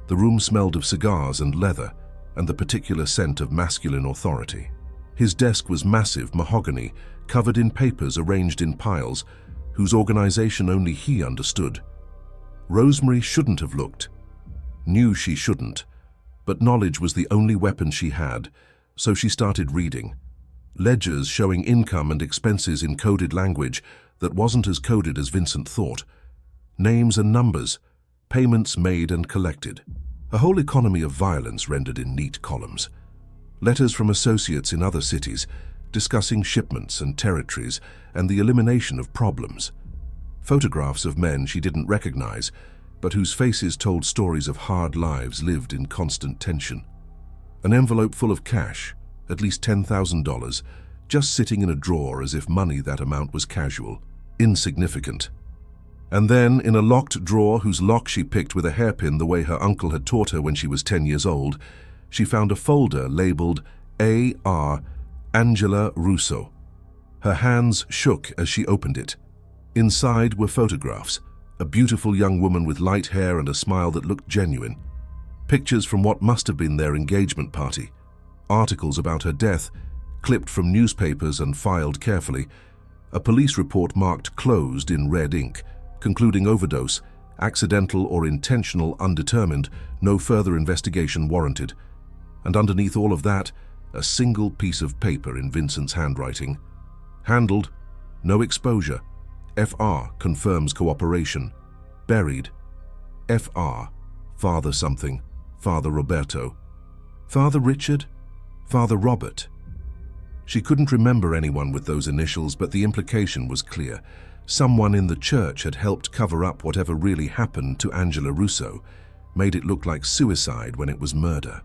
The room smelled of cigars and leather, and the particular scent of masculine authority. His desk was massive mahogany, covered in papers arranged in piles, whose organization only he understood. Rosemary shouldn't have looked. Knew she shouldn't, but knowledge was the only weapon she had, so she started reading. Ledgers showing income and expenses in coded language that wasn't as coded as Vincent thought. Names and numbers, payments made and collected. A whole economy of violence rendered in neat columns. Letters from associates in other cities, discussing shipments and territories and the elimination of problems. Photographs of men she didn't recognize, but whose faces told stories of hard lives lived in constant tension. An envelope full of cash, at least $10,000, just sitting in a drawer as if money that amount was casual, insignificant. And then, in a locked drawer whose lock she picked with a hairpin the way her uncle had taught her when she was 10 years old, she found a folder labeled A.R. Angela Russo. Her hands shook as she opened it. Inside were photographs, a beautiful young woman with light hair and a smile that looked genuine. Pictures from what must have been their engagement party. Articles about her death, clipped from newspapers and filed carefully. A police report marked closed in red ink, concluding overdose, accidental or intentional, undetermined, no further investigation warranted. And underneath all of that, a single piece of paper in Vincent's handwriting. Handled, no exposure. Fr confirms cooperation. Buried. Fr, Father something, Father Roberto. Father Richard? Father Robert. She couldn't remember anyone with those initials, but the implication was clear. Someone in the church had helped cover up whatever really happened to Angela Russo, made it look like suicide when it was murder.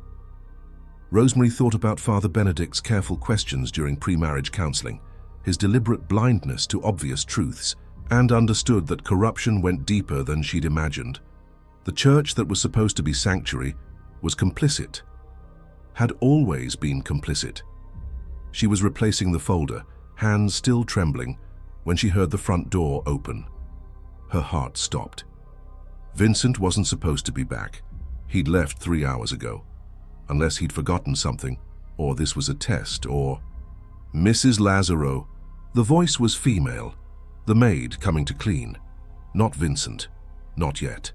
Rosemary thought about Father Benedict's careful questions during pre-marriage counseling, his deliberate blindness to obvious truths, and understood that corruption went deeper than she'd imagined. The church that was supposed to be sanctuary was complicit, had always been complicit. She was replacing the folder, hands still trembling, when she heard the front door open. Her heart stopped. Vincent wasn't supposed to be back. He'd left 3 hours ago. Unless he'd forgotten something, or this was a test, or... Mrs. Lazaro. The voice was female, the maid coming to clean. Not Vincent. Not yet.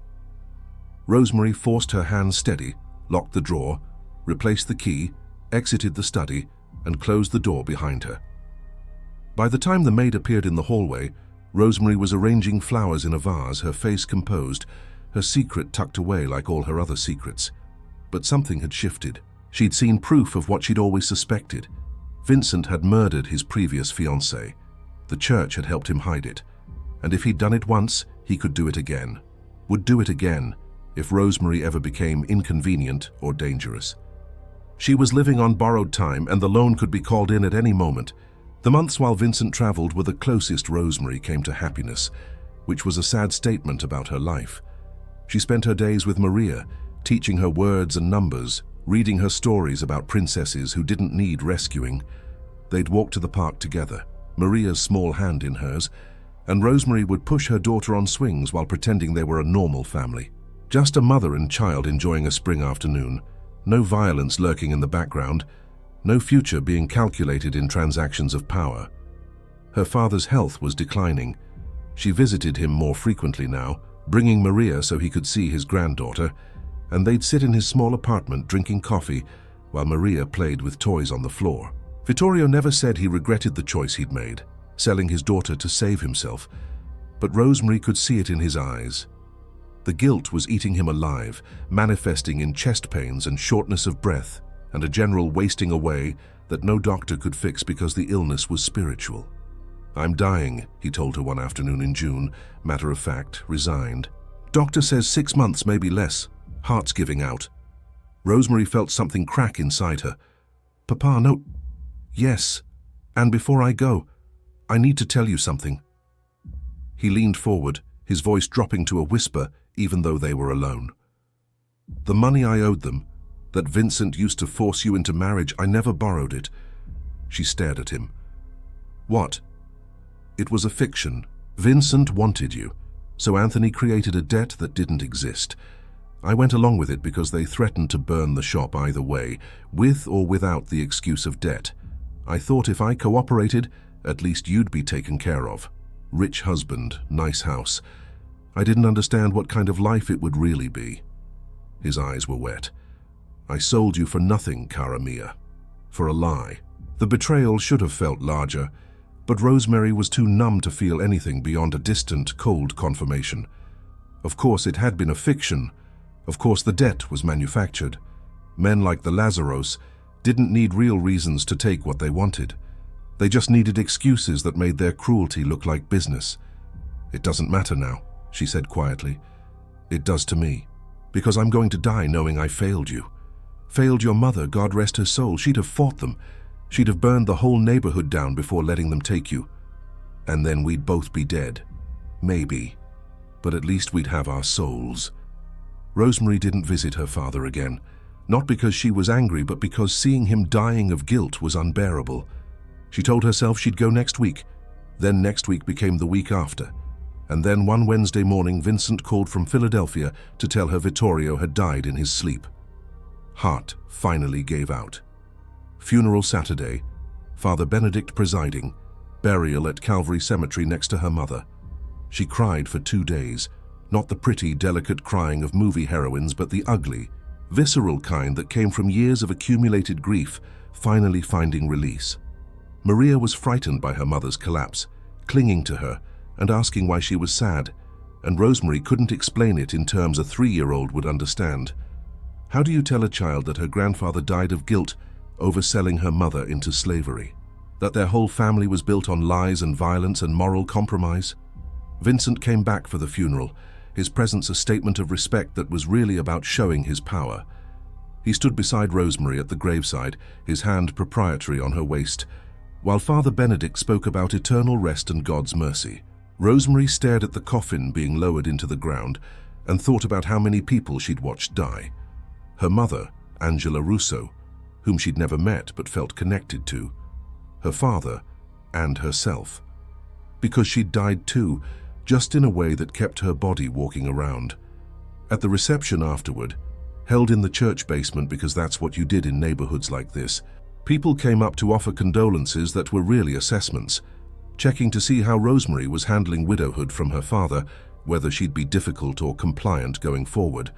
Rosemary forced her hands steady, locked the drawer, replaced the key, exited the study, and closed the door behind her. By the time the maid appeared in the hallway, Rosemary was arranging flowers in a vase, her face composed, her secret tucked away like all her other secrets. But something had shifted. She'd seen proof of what she'd always suspected. Vincent had murdered his previous fiancée. The church had helped him hide it. And if he'd done it once, he could do it again. Would do it again if Rosemary ever became inconvenient or dangerous. She was living on borrowed time, and the loan could be called in at any moment. The months while Vincent traveled were the closest Rosemary came to happiness, which was a sad statement about her life. She spent her days with Maria, teaching her words and numbers, reading her stories about princesses who didn't need rescuing. They'd walk to the park together, Maria's small hand in hers, and Rosemary would push her daughter on swings while pretending they were a normal family. Just a mother and child enjoying a spring afternoon, no violence lurking in the background, no future being calculated in transactions of power. Her father's health was declining. She visited him more frequently now, bringing Maria so he could see his granddaughter, and they'd sit in his small apartment drinking coffee while Maria played with toys on the floor. Vittorio never said he regretted the choice he'd made, selling his daughter to save himself, but Rosemary could see it in his eyes. The guilt was eating him alive, manifesting in chest pains and shortness of breath, and a general wasting away that no doctor could fix because the illness was spiritual. "I'm dying," he told her one afternoon in June, matter of fact, resigned. "Doctor says 6 months, maybe less. Heart's giving out." Rosemary felt something crack inside her. "Papa, no." "Yes, and before I go, I need to tell you something." He leaned forward, his voice dropping to a whisper even though they were alone. "The money I owed them, that Vincent used to force you into marriage, I never borrowed it." She stared at him. "What?" "It was a fiction. Vincent wanted you, so Anthony created a debt that didn't exist. I went along with it because they threatened to burn the shop either way, with or without the excuse of debt. I thought if I cooperated, at least you'd be taken care of. Rich husband, nice house. I didn't understand what kind of life it would really be." His eyes were wet. "I sold you for nothing, cara mia. For a lie." The betrayal should have felt larger, but Rosemary was too numb to feel anything beyond a distant, cold confirmation. Of course it had been a fiction. Of course the debt was manufactured. Men like the Lazaros didn't need real reasons to take what they wanted. They just needed excuses that made their cruelty look like business. "It doesn't matter now," she said quietly. "It does to me. Because I'm going to die knowing I failed you. Failed your mother, God rest her soul. She'd have fought them. She'd have burned the whole neighborhood down before letting them take you. And then we'd both be dead. Maybe. But at least we'd have our souls." Rosemary didn't visit her father again, not because she was angry, but because seeing him dying of guilt was unbearable. She told herself she'd go next week. Then next week became the week after. And then one Wednesday morning, Vincent called from Philadelphia to tell her Vittorio had died in his sleep. Heart finally gave out. Funeral Saturday, Father Benedict presiding, burial at Calvary Cemetery next to her mother. She cried for 2 days, not the pretty, delicate crying of movie heroines, but the ugly, visceral kind that came from years of accumulated grief finally finding release. Maria was frightened by her mother's collapse, clinging to her and asking why she was sad, and Rosemary couldn't explain it in terms a 3-year-old would understand. How do you tell a child that her grandfather died of guilt over selling her mother into slavery? That their whole family was built on lies and violence and moral compromise? Vincent came back for the funeral, his presence a statement of respect that was really about showing his power. He stood beside Rosemary at the graveside, his hand proprietary on her waist, while Father Benedict spoke about eternal rest and God's mercy. Rosemary stared at the coffin being lowered into the ground and thought about how many people she'd watched die. Her mother, Angela Russo, whom she'd never met but felt connected to. Her father, and herself. Because she'd died too, just in a way that kept her body walking around. At the reception afterward, held in the church basement because that's what you did in neighborhoods like this, people came up to offer condolences that were really assessments, checking to see how Rosemary was handling widowhood from her father, whether she'd be difficult or compliant going forward.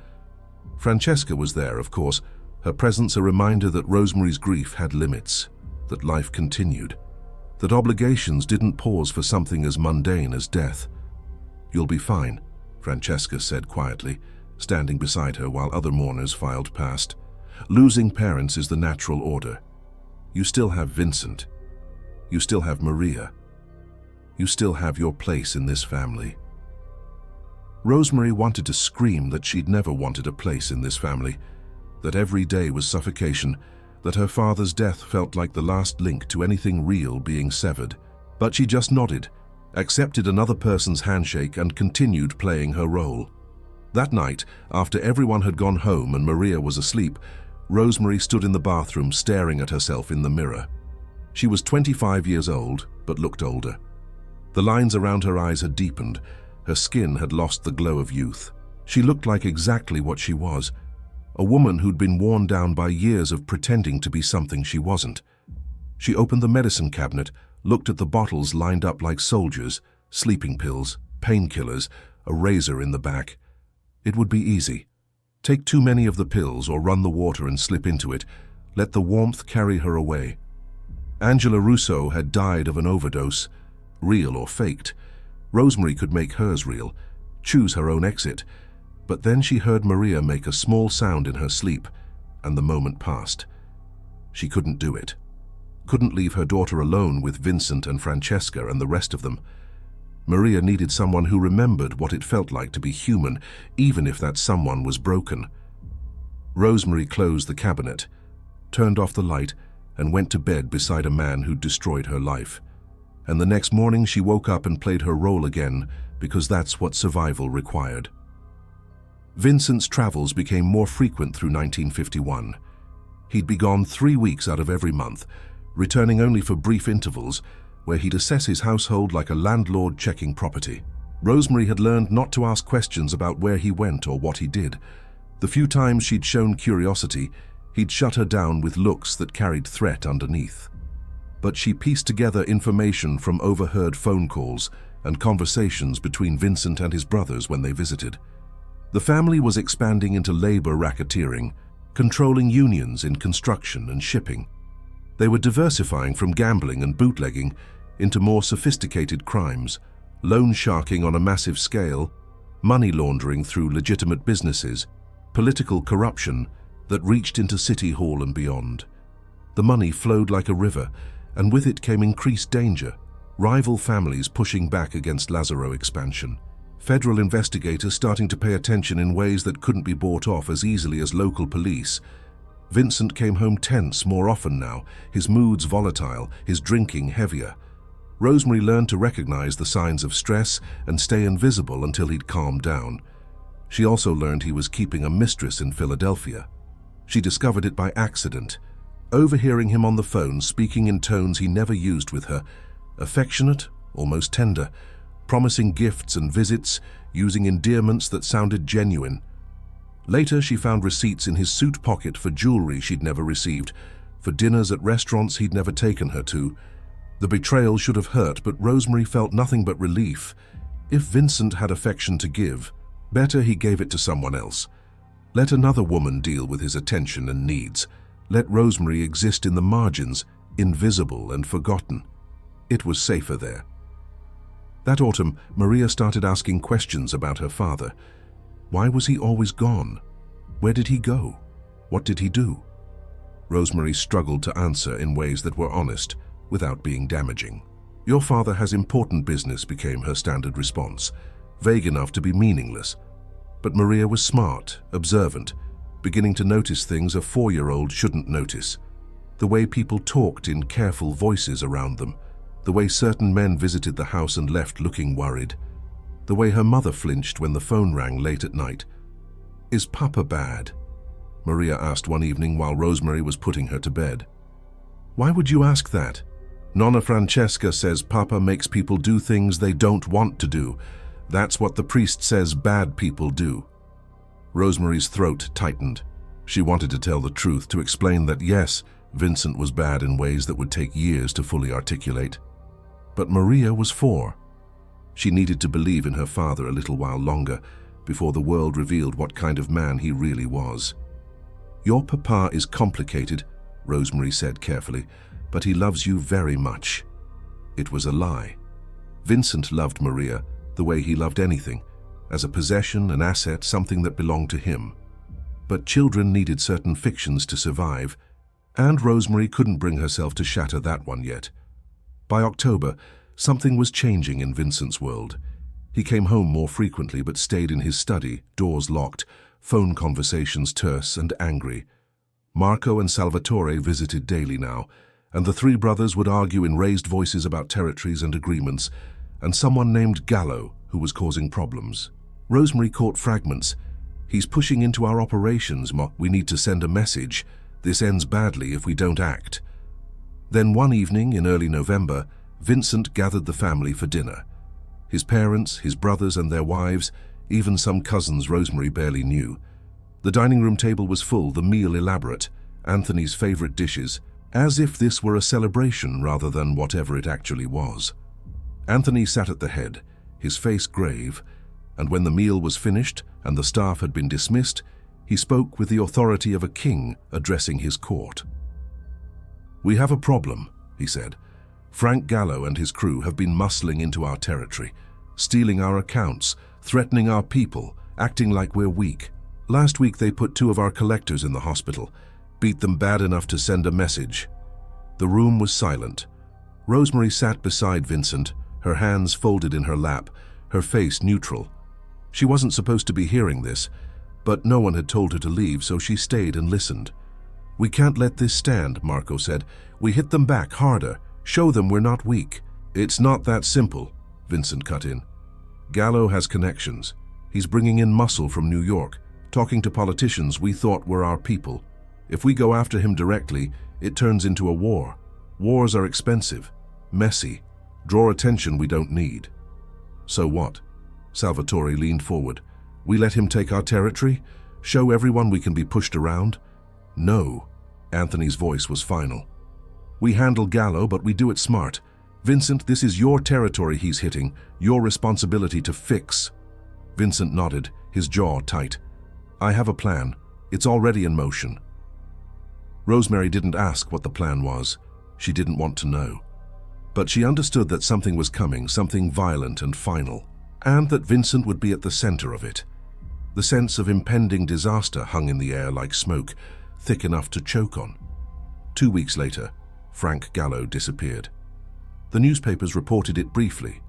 Francesca was there, of course, her presence a reminder that Rosemary's grief had limits, that life continued, that obligations didn't pause for something as mundane as death. "You'll be fine," Francesca said quietly, standing beside her while other mourners filed past. "Losing parents is the natural order. You still have Vincent. You still have Maria. You still have your place in this family." Rosemary wanted to scream that she'd never wanted a place in this family, that every day was suffocation, that her father's death felt like the last link to anything real being severed. But she just nodded, accepted another person's handshake, and continued playing her role. That night, after everyone had gone home and Maria was asleep, Rosemary stood in the bathroom staring at herself in the mirror. She was 25 years old, but looked older. The lines around her eyes had deepened. Her skin had lost the glow of youth. She looked like exactly what she was, a woman who'd been worn down by years of pretending to be something she wasn't. She opened the medicine cabinet, looked at the bottles lined up like soldiers, sleeping pills, painkillers, a razor in the back. It would be easy. Take too many of the pills or run the water and slip into it. Let the warmth carry her away. Angela Russo had died of an overdose, real or faked. Rosemary could make hers real, choose her own exit. But then she heard Maria make a small sound in her sleep, and the moment passed. She couldn't do it. Couldn't leave her daughter alone with Vincent and Francesca and the rest of them. Maria needed someone who remembered what it felt like to be human, even if that someone was broken. Rosemary closed the cabinet, turned off the light, and went to bed beside a man who'd destroyed her life. And the next morning she woke up and played her role again, because that's what survival required. Vincent's travels became more frequent through 1951. He'd be gone 3 weeks out of every month, returning only for brief intervals, where he'd assess his household like a landlord checking property. Rosemary had learned not to ask questions about where he went or what he did. The few times she'd shown curiosity, he'd shut her down with looks that carried threat underneath. But she pieced together information from overheard phone calls and conversations between Vincent and his brothers when they visited. The family was expanding into labor racketeering, controlling unions in construction and shipping. They were diversifying from gambling and bootlegging into more sophisticated crimes, loan sharking on a massive scale, money laundering through legitimate businesses, political corruption that reached into City Hall and beyond. The money flowed like a river, and with it came increased danger, rival families pushing back against Lazaro expansion. Federal investigators starting to pay attention in ways that couldn't be bought off as easily as local police. Vincent came home tense more often now, his moods volatile, his drinking heavier. Rosemary learned to recognize the signs of stress and stay invisible until he'd calmed down. She also learned he was keeping a mistress in Philadelphia. She discovered it by accident, overhearing him on the phone speaking in tones he never used with her, affectionate, almost tender, promising gifts and visits, using endearments that sounded genuine. Later, she found receipts in his suit pocket for jewelry she'd never received, for dinners at restaurants he'd never taken her to. The betrayal should have hurt, but Rosemary felt nothing but relief. If Vincent had affection to give, better he gave it to someone else. Let another woman deal with his attention and needs. Let Rosemary exist in the margins, invisible and forgotten. It was safer there. That autumn, Maria started asking questions about her father. Why was he always gone? Where did he go? What did he do? Rosemary struggled to answer in ways that were honest, without being damaging. Your father has important business, became her standard response, vague enough to be meaningless. But Maria was smart, observant, beginning to notice things a 4-year-old shouldn't notice. The way people talked in careful voices around them, the way certain men visited the house and left looking worried, the way her mother flinched when the phone rang late at night. "Is Papa bad?" Maria asked one evening while Rosemary was putting her to bed. "Why would you ask that? Nonna Francesca says Papa makes people do things they don't want to do. That's what the priest says bad people do." Rosemary's throat tightened. She wanted to tell the truth, to explain that yes, Vincent was bad in ways that would take years to fully articulate. But Maria was 4. She needed to believe in her father a little while longer before the world revealed what kind of man he really was. "Your papa is complicated," Rosemary said carefully, "but he loves you very much." It was a lie. Vincent loved Maria the way he loved anything, as a possession, an asset, something that belonged to him. But children needed certain fictions to survive, and Rosemary couldn't bring herself to shatter that one yet. By October, something was changing in Vincent's world. He came home more frequently but stayed in his study, doors locked, phone conversations terse and angry. Marco and Salvatore visited daily now, and the three brothers would argue in raised voices about territories and agreements, and someone named Gallo who was causing problems. Rosemary caught fragments. "He's pushing into our operations. We need to send a message. This ends badly if we don't act." Then one evening in early November, Vincent gathered the family for dinner. His parents, his brothers and their wives, even some cousins Rosemary barely knew. The dining room table was full, the meal elaborate, Anthony's favorite dishes, as if this were a celebration rather than whatever it actually was. Anthony sat at the head, his face grave, and when the meal was finished and the staff had been dismissed, he spoke with the authority of a king addressing his court. "We have a problem," he said. "Frank Gallo and his crew have been muscling into our territory, stealing our accounts, threatening our people, acting like we're weak. Last week they put 2 of our collectors in the hospital, beat them bad enough to send a message." The room was silent. Rosemary sat beside Vincent, her hands folded in her lap, her face neutral. She wasn't supposed to be hearing this, but no one had told her to leave, so she stayed and listened. "We can't let this stand," Marco said. "We hit them back harder, show them we're not weak." "It's not that simple," Vincent cut in. "Gallo has connections. He's bringing in muscle from New York, talking to politicians we thought were our people. If we go after him directly, it turns into a war. Wars are expensive, messy, draw attention we don't need." "So what?" Salvatore leaned forward. "We let him take our territory? Show everyone we can be pushed around?" "No." Anthony's voice was final. "We handle Gallo, but we do it smart. Vincent, this is your territory he's hitting, your responsibility to fix." Vincent nodded, his jaw tight. "I have a plan. It's already in motion." Rosemary didn't ask what the plan was. She didn't want to know. But she understood that something was coming, something violent and final, and that Vincent would be at the center of it. The sense of impending disaster hung in the air like smoke, thick enough to choke on. 2 weeks later, Frank Gallo disappeared. The newspapers reported it briefly.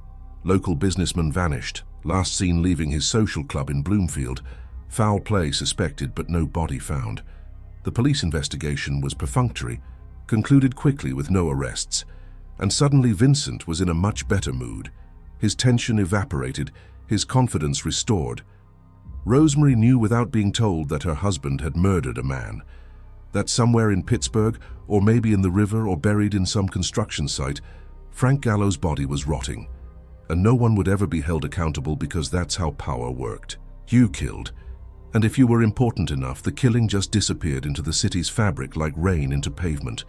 Local businessman vanished, last seen leaving his social club in Bloomfield. Foul play suspected, but no body found. The police investigation was perfunctory, concluded quickly with no arrests, and suddenly Vincent was in a much better mood. His tension evaporated, his confidence restored. Rosemary knew without being told that her husband had murdered a man, that somewhere in Pittsburgh, or maybe in the river or buried in some construction site, Frank Gallo's body was rotting, and no one would ever be held accountable because that's how power worked. You killed, and if you were important enough, the killing just disappeared into the city's fabric like rain into pavement.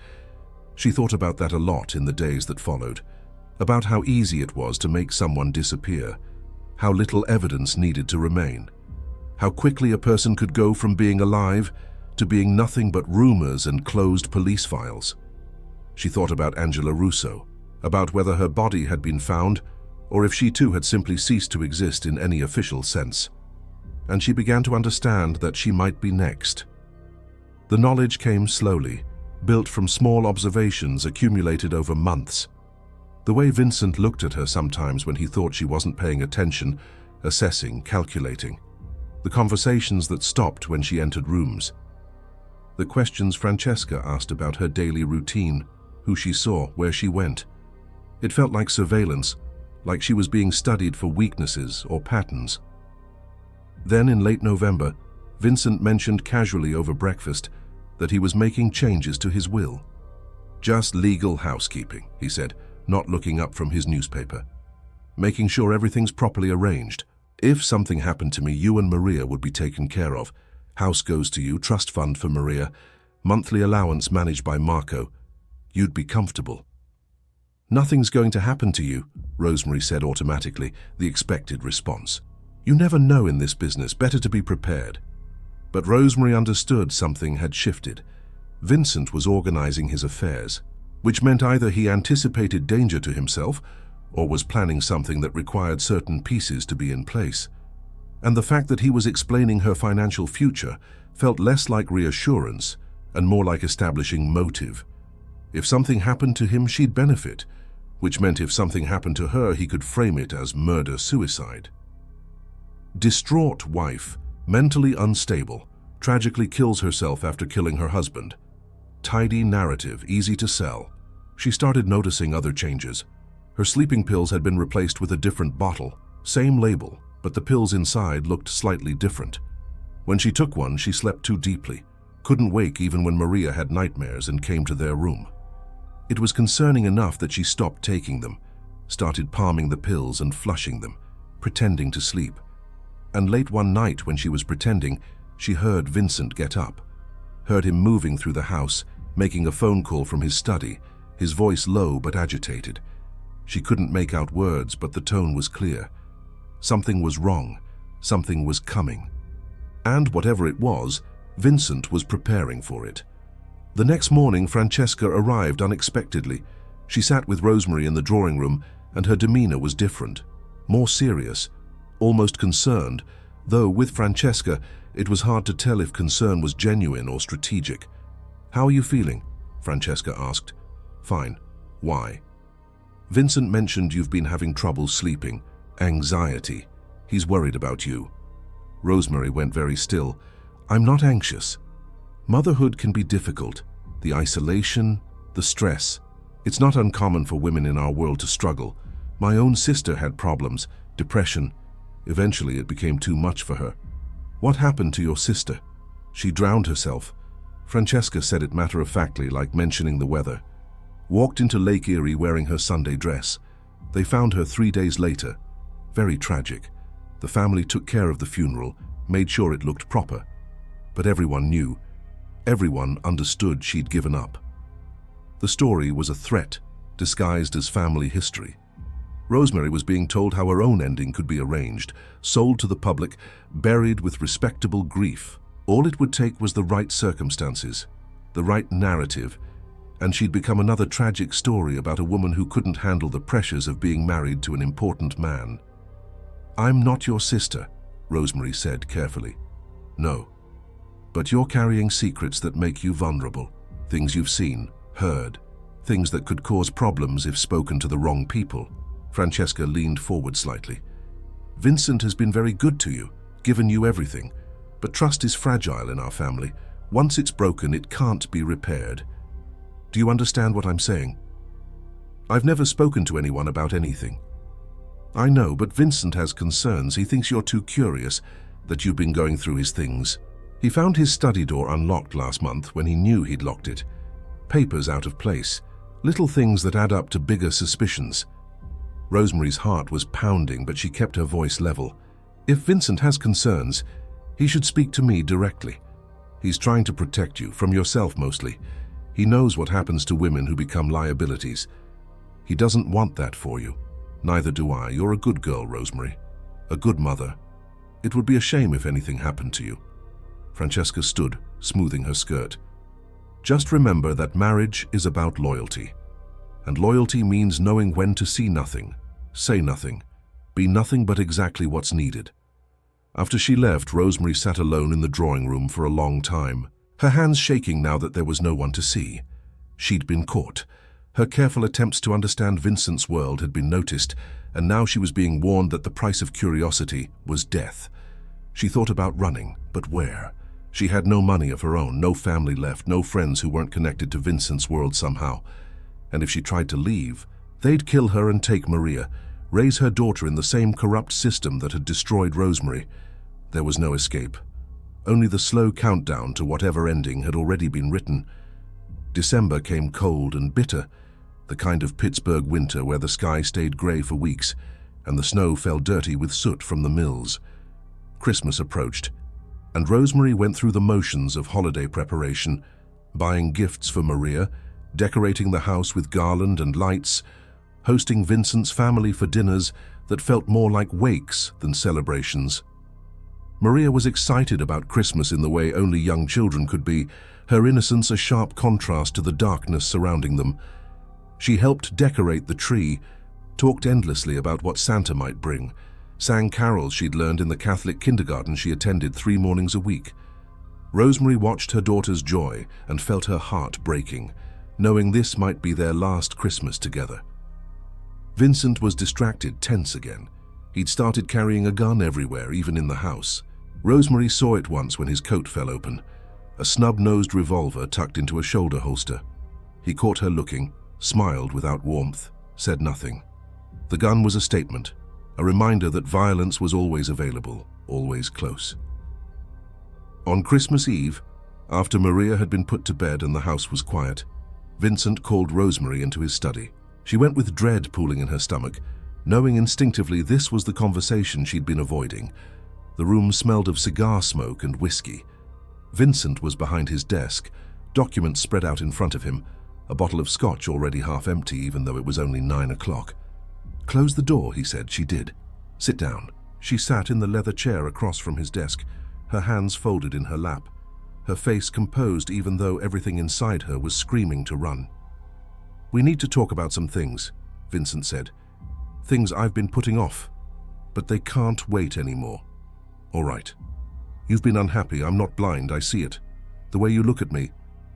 She thought about that a lot in the days that followed, about how easy it was to make someone disappear, how little evidence needed to remain, how quickly a person could go from being alive to being nothing but rumors and closed police files. She thought about Angela Russo, about whether her body had been found or if she too had simply ceased to exist in any official sense. And she began to understand that she might be next. The knowledge came slowly, built from small observations accumulated over months. The way Vincent looked at her sometimes when he thought she wasn't paying attention, assessing, calculating. The conversations that stopped when she entered rooms. The questions Francesca asked about her daily routine, who she saw, where she went. It felt like surveillance, like she was being studied for weaknesses or patterns. Then in late November, Vincent mentioned casually over breakfast that he was making changes to his will. "Just legal housekeeping," he said, not looking up from his newspaper. "Making sure everything's properly arranged. If something happened to me, you and Maria would be taken care of. House goes to you, trust fund for Maria, monthly allowance managed by Marco. You'd be comfortable." "Nothing's going to happen to you," Rosemary said automatically, the expected response. "You never know in this business, better to be prepared." But Rosemary understood something had shifted. Vincent was organizing his affairs, which meant either he anticipated danger to himself or was planning something that required certain pieces to be in place. And the fact that he was explaining her financial future felt less like reassurance and more like establishing motive. If something happened to him, she'd benefit, which meant if something happened to her, he could frame it as murder-suicide. Distraught wife, mentally unstable, tragically kills herself after killing her husband. Tidy narrative, easy to sell. She started noticing other changes. Her sleeping pills had been replaced with a different bottle. Same label, but the pills inside looked slightly different. When she took one, she slept too deeply. Couldn't wake even when Maria had nightmares and came to their room. It was concerning enough that she stopped taking them, started palming the pills and flushing them, pretending to sleep. And late one night when she was pretending, she heard Vincent get up. Heard him moving through the house, making a phone call from his study, his voice low but agitated. She couldn't make out words, but the tone was clear. Something was wrong. Something was coming. And whatever it was, Vincent was preparing for it. The next morning, Francesca arrived unexpectedly. She sat with Rosemary in the drawing room, and her demeanor was different, more serious, almost concerned, though with Francesca, it was hard to tell if concern was genuine or strategic. "How are you feeling?" Francesca asked. "Fine. Why?" "Vincent mentioned you've been having trouble sleeping. Anxiety. He's worried about you." Rosemary went very still. "I'm not anxious. Motherhood can be difficult. The isolation, the stress. It's not uncommon for women in our world to struggle. My own sister had problems, depression. Eventually it became too much for her." "What happened to your sister?" "She drowned herself." Francesca said it matter-of-factly, like mentioning the weather. "Walked into Lake Erie wearing her Sunday dress. They found her 3 days later. Very tragic. The family took care of the funeral, made sure it looked proper. But everyone knew. Everyone understood she'd given up." The story was a threat, disguised as family history. Rosemary was being told how her own ending could be arranged, sold to the public, buried with respectable grief. All it would take was the right circumstances, the right narrative, and she'd become another tragic story about a woman who couldn't handle the pressures of being married to an important man. "I'm not your sister," Rosemary said carefully. "No. But you're carrying secrets that make you vulnerable, things you've seen, heard, things that could cause problems if spoken to the wrong people." Francesca leaned forward slightly. "Vincent has been very good to you, given you everything, but trust is fragile in our family. Once it's broken, it can't be repaired. Do you understand what I'm saying? I've never spoken to anyone about anything." "I know, but Vincent has concerns. He thinks you're too curious, that you've been going through his things. He found his study door unlocked last month when he knew he'd locked it. Papers out of place, little things that add up to bigger suspicions." Rosemary's heart was pounding, but she kept her voice level. "If Vincent has concerns, he should speak to me directly. He's trying to protect you, from yourself mostly. He knows what happens to women who become liabilities. He doesn't want that for you. Neither do I. You're a good girl, Rosemary. A good mother. It would be a shame if anything happened to you." Francesca stood, smoothing her skirt. "Just remember that marriage is about loyalty. And loyalty means knowing when to see nothing, say nothing, be nothing but exactly what's needed." After she left, Rosemary sat alone in the drawing room for a long time, her hands shaking now that there was no one to see. She'd been caught. Her careful attempts to understand Vincent's world had been noticed, and now she was being warned that the price of curiosity was death. She thought about running, but where? She had no money of her own, no family left, no friends who weren't connected to Vincent's world somehow. And if she tried to leave, they'd kill her and take Maria, raise her daughter in the same corrupt system that had destroyed Rosemary. There was no escape. Only the slow countdown to whatever ending had already been written. December came cold and bitter, the kind of Pittsburgh winter where the sky stayed gray for weeks and the snow fell dirty with soot from the mills. Christmas approached, and Rosemary went through the motions of holiday preparation, buying gifts for Maria, decorating the house with garland and lights, hosting Vincent's family for dinners that felt more like wakes than celebrations. Maria was excited about Christmas in the way only young children could be, her innocence a sharp contrast to the darkness surrounding them. She helped decorate the tree, talked endlessly about what Santa might bring, sang carols she'd learned in the Catholic kindergarten she attended 3 mornings a week. Rosemary watched her daughter's joy and felt her heart breaking, knowing this might be their last Christmas together. Vincent was distracted, tense again. He'd started carrying a gun everywhere, even in the house. Rosemary saw it once when his coat fell open, a snub-nosed revolver tucked into a shoulder holster. He caught her looking, smiled without warmth, said nothing. The gun was a statement, a reminder that violence was always available, always close. On Christmas Eve, after Maria had been put to bed and the house was quiet, Vincent called Rosemary into his study. She went with dread pooling in her stomach, knowing instinctively this was the conversation she'd been avoiding. The room smelled of cigar smoke and whiskey. Vincent was behind his desk, documents spread out in front of him, a bottle of scotch already half empty even though it was only 9 o'clock. "Close the door," he said. She did. "Sit down." She sat in the leather chair across from his desk, her hands folded in her lap, her face composed even though everything inside her was screaming to run. "We need to talk about some things," Vincent said. "Things I've been putting off, but they can't wait anymore." "All right. You've been unhappy. I'm not blind. I see it. The way you look at me,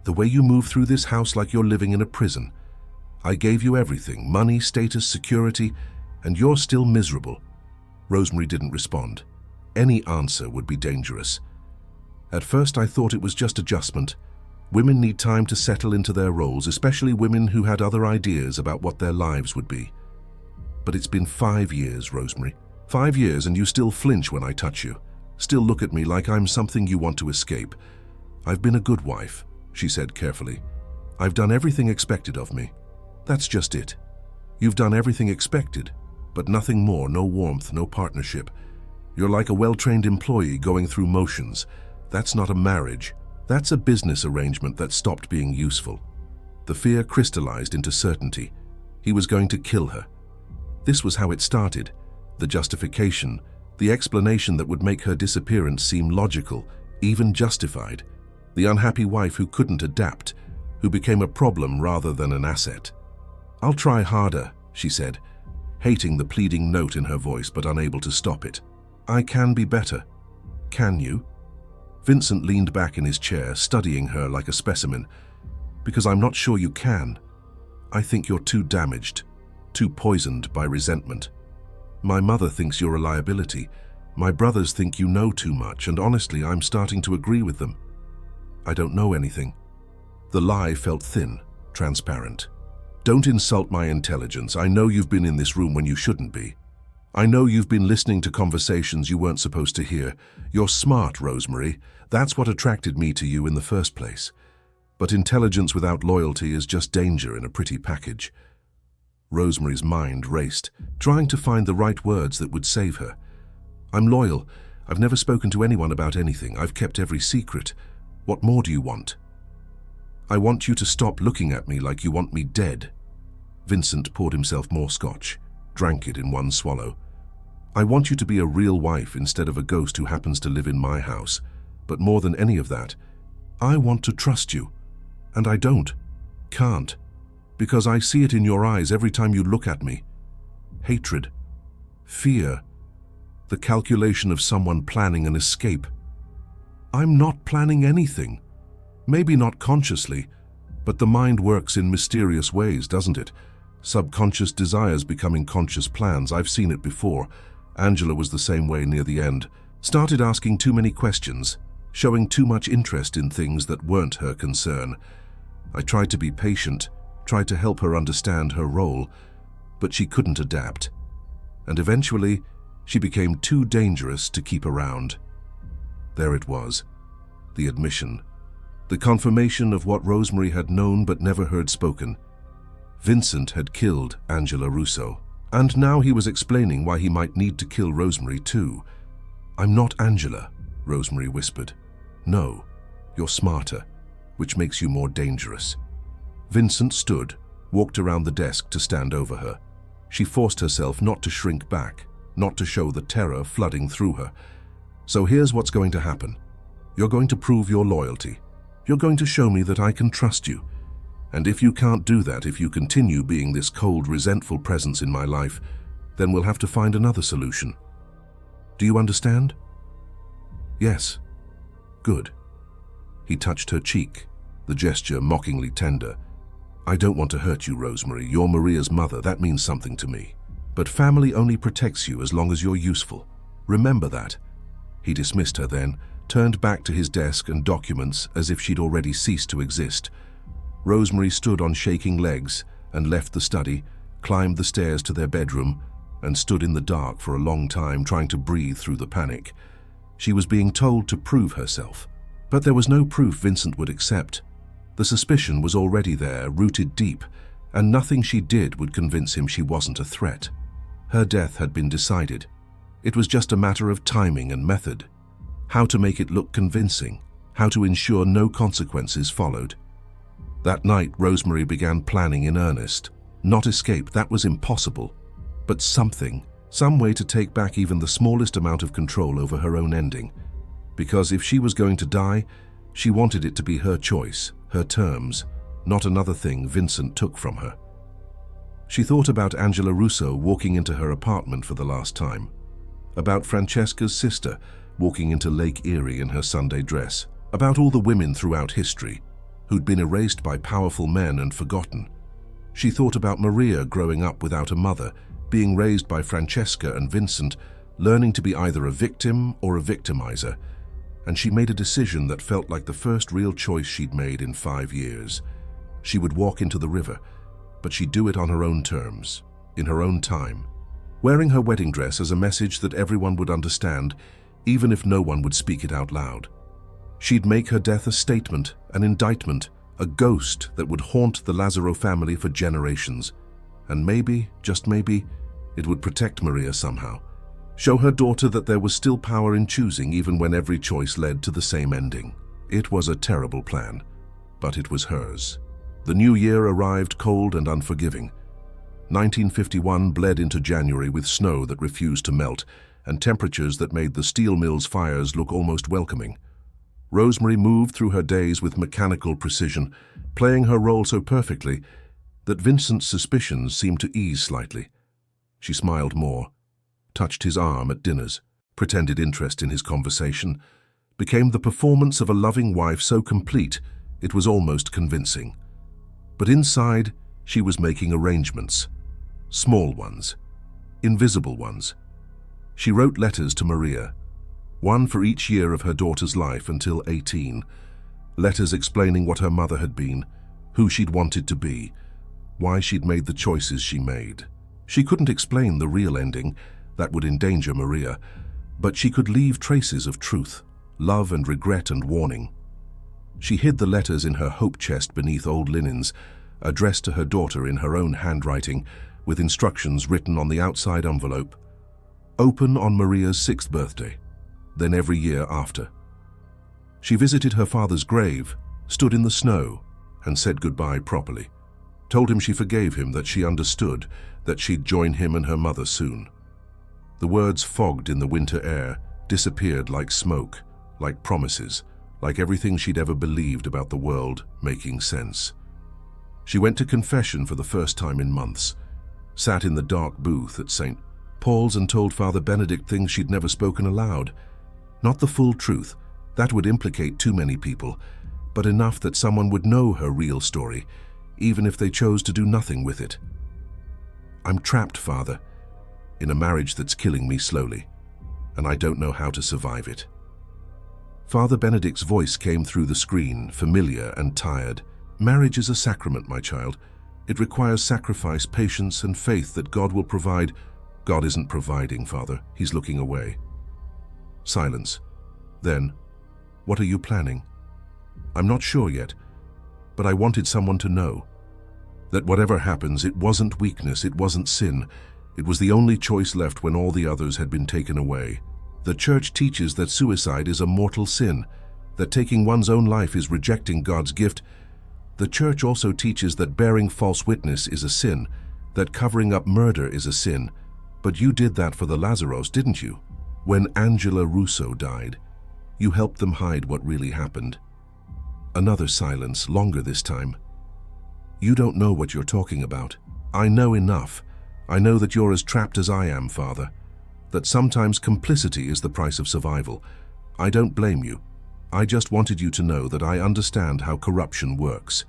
the way you move through this house like you're living in a prison. I gave you everything, money, status, security, and you're still miserable." Rosemary didn't respond. Any answer would be dangerous. "At first I thought it was just adjustment. Women need time to settle into their roles, especially women who had other ideas about what their lives would be. But it's been 5 years, Rosemary. 5 years and you still flinch when I touch you. Still look at me like I'm something you want to escape. I've been a good wife," she said carefully. "I've done everything expected of me. That's just it. You've done everything expected, but nothing more, no warmth, no partnership. You're like a well-trained employee going through motions. That's not a marriage. That's a business arrangement that stopped being useful." The fear crystallized into certainty. He was going to kill her. This was how it started. The justification, the explanation that would make her disappearance seem logical, even justified. The unhappy wife who couldn't adapt, who became a problem rather than an asset. "I'll try harder," she said, hating the pleading note in her voice but unable to stop it. "I can be better. Can you?" Vincent leaned back in his chair, studying her like a specimen. "Because I'm not sure you can. I think you're too damaged, too poisoned by resentment. My mother thinks you're a liability. My brothers think you know too much, and honestly, I'm starting to agree with them. I don't know anything." The lie felt thin, transparent. "Don't insult my intelligence. I know you've been in this room when you shouldn't be. I know you've been listening to conversations you weren't supposed to hear. You're smart, Rosemary. That's what attracted me to you in the first place. But intelligence without loyalty is just danger in a pretty package." Rosemary's mind raced, trying to find the right words that would save her. "I'm loyal. I've never spoken to anyone about anything. I've kept every secret. What more do you want?" "I want you to stop looking at me like you want me dead." Vincent poured himself more scotch, drank it in one swallow. "I want you to be a real wife instead of a ghost who happens to live in my house. But more than any of that, I want to trust you. And I don't. Can't. Because I see it in your eyes every time you look at me. Hatred. Fear. The calculation of someone planning an escape. I'm not planning anything. Maybe not consciously, but the mind works in mysterious ways, doesn't it? Subconscious desires becoming conscious plans. I've seen it before. Angela was the same way near the end. Started asking too many questions, showing too much interest in things that weren't her concern. I tried to be patient, tried to help her understand her role, but she couldn't adapt. And eventually, she became too dangerous to keep around. There it was, the admission. The confirmation of what Rosemary had known but never heard spoken. Vincent had killed Angela Russo, and now he was explaining why he might need to kill Rosemary too. "I'm not Angela," Rosemary whispered. "No, you're smarter, which makes you more dangerous." Vincent stood, walked around the desk to stand over her. She forced herself not to shrink back, not to show the terror flooding through her. "So here's what's going to happen. You're going to prove your loyalty. You're going to show me that I can trust you. And if you can't do that, if you continue being this cold, resentful presence in my life, then we'll have to find another solution. Do you understand?" "Yes." "Good." He touched her cheek, the gesture mockingly tender. "I don't want to hurt you, Rosemary. You're Maria's mother. That means something to me. But family only protects you as long as you're useful. Remember that." He dismissed her then, turned back to his desk and documents as if she'd already ceased to exist. Rosemary stood on shaking legs and left the study, climbed the stairs to their bedroom, and stood in the dark for a long time trying to breathe through the panic. She was being told to prove herself, but there was no proof Vincent would accept. The suspicion was already there, rooted deep, and nothing she did would convince him she wasn't a threat. Her death had been decided. It was just a matter of timing and method. How to make it look convincing, how to ensure no consequences followed. That night, Rosemary began planning in earnest. Not escape, that was impossible, but something, some way to take back even the smallest amount of control over her own ending. Because if she was going to die, she wanted it to be her choice, her terms, not another thing Vincent took from her. She thought about Angela Russo walking into her apartment for the last time, about Francesca's sister walking into Lake Erie in her Sunday dress, about all the women throughout history who'd been erased by powerful men and forgotten. She thought about Maria growing up without a mother, being raised by Francesca and Vincent, learning to be either a victim or a victimizer, and she made a decision that felt like the first real choice she'd made in 5 years. She would walk into the river, but she'd do it on her own terms, in her own time, wearing her wedding dress as a message that everyone would understand, even if no one would speak it out loud. She'd make her death a statement, an indictment, a ghost that would haunt the Lazaro family for generations. And maybe, just maybe, it would protect Maria somehow. Show her daughter that there was still power in choosing even when every choice led to the same ending. It was a terrible plan, but it was hers. The new year arrived cold and unforgiving. 1951 bled into January with snow that refused to melt and temperatures that made the steel mill's fires look almost welcoming. Rosemary moved through her days with mechanical precision, playing her role so perfectly that Vincent's suspicions seemed to ease slightly. She smiled more, touched his arm at dinners, pretended interest in his conversation, became the performance of a loving wife so complete it was almost convincing. But inside, she was making arrangements. Small ones, invisible ones. She wrote letters to Maria, one for each year of her daughter's life until 18. Letters explaining what her mother had been, who she'd wanted to be, why she'd made the choices she made. She couldn't explain the real ending, that would endanger Maria, but she could leave traces of truth, love and regret and warning. She hid the letters in her hope chest beneath old linens, addressed to her daughter in her own handwriting, with instructions written on the outside envelope. Open on Maria's 6th birthday, then every year after. She visited her father's grave, stood in the snow, and said goodbye properly. Told him she forgave him, that she understood, that she'd join him and her mother soon. The words fogged in the winter air, disappeared like smoke, like promises, like everything she'd ever believed about the world making sense. She went to confession for the first time in months, sat in the dark booth at St. Paul's and told Father Benedict things she'd never spoken aloud. Not the full truth, that would implicate too many people, but enough that someone would know her real story, even if they chose to do nothing with it. I'm trapped, Father, in a marriage that's killing me slowly, and I don't know how to survive it. Father Benedict's voice came through the screen, familiar and tired. Marriage is a sacrament, my child. It requires sacrifice, patience, and faith that God will provide. God isn't providing, Father. He's looking away. Silence. Then, what are you planning? I'm not sure yet, but I wanted someone to know. That whatever happens, it wasn't weakness, it wasn't sin. It was the only choice left when all the others had been taken away. The Church teaches that suicide is a mortal sin, that taking one's own life is rejecting God's gift. The Church also teaches that bearing false witness is a sin, that covering up murder is a sin. But you did that for the Lazaros, didn't you? When Angela Russo died, you helped them hide what really happened. Another silence, longer this time. You don't know what you're talking about. I know enough. I know that you're as trapped as I am, Father. That sometimes complicity is the price of survival. I don't blame you. I just wanted you to know that I understand how corruption works,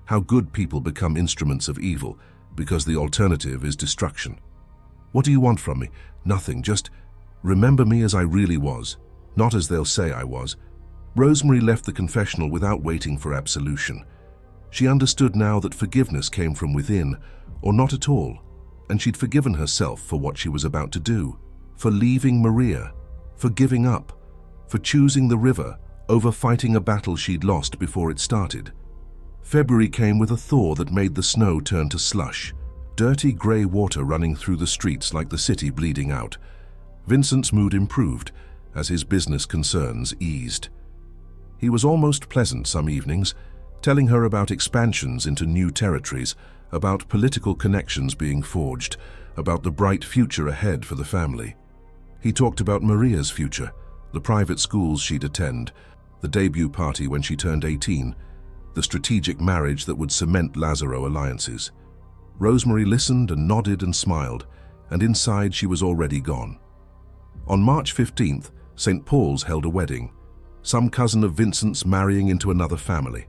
how good people become instruments of evil, because the alternative is destruction. What do you want from me? Nothing, just remember me as I really was. Not as they'll say I was. Rosemary left the confessional without waiting for absolution. She understood now that forgiveness came from within, or not at all, and she'd forgiven herself for what she was about to do, for leaving Maria, for giving up, for choosing the river over fighting a battle she'd lost before it started. February came with a thaw that made the snow turn to slush, dirty grey water running through the streets like the city bleeding out. Vincent's mood improved as his business concerns eased. He was almost pleasant some evenings, telling her about expansions into new territories, about political connections being forged, about the bright future ahead for the family. He talked about Maria's future, the private schools she'd attend, the debut party when she turned 18, the strategic marriage that would cement Lazaro alliances. Rosemary listened and nodded and smiled, and inside she was already gone. On March 15th, St. Paul's held a wedding, some cousin of Vincent's marrying into another family.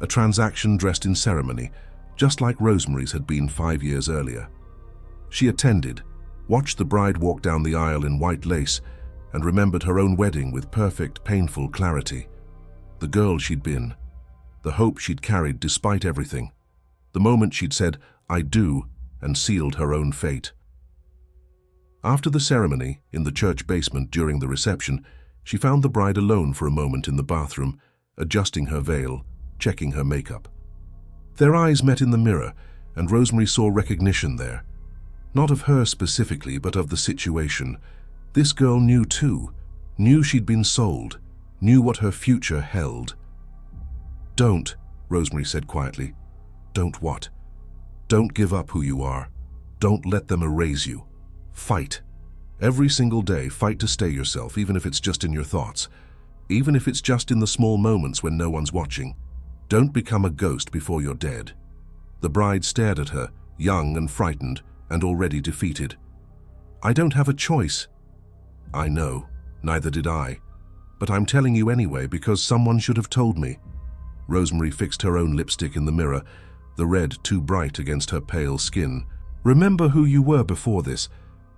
A transaction dressed in ceremony, just like Rosemary's had been 5 years earlier. She attended, watched the bride walk down the aisle in white lace, and remembered her own wedding with perfect, painful clarity. The girl she'd been, the hope she'd carried despite everything, the moment she'd said, "I do," and sealed her own fate. After the ceremony, in the church basement during the reception, she found the bride alone for a moment in the bathroom, adjusting her veil, checking her makeup. Their eyes met in the mirror, and Rosemary saw recognition there. Not of her specifically, but of the situation. This girl knew too, knew she'd been sold, knew what her future held. "Don't," Rosemary said quietly. "Don't what?" "Don't give up who you are. Don't let them erase you. Fight. Every single day, fight to stay yourself, even if it's just in your thoughts. Even if it's just in the small moments when no one's watching. Don't become a ghost before you're dead." The bride stared at her, young and frightened, and already defeated. "I don't have a choice." "I know, neither did I. But I'm telling you anyway because someone should have told me." Rosemary fixed her own lipstick in the mirror, the red too bright against her pale skin. "Remember who you were before this.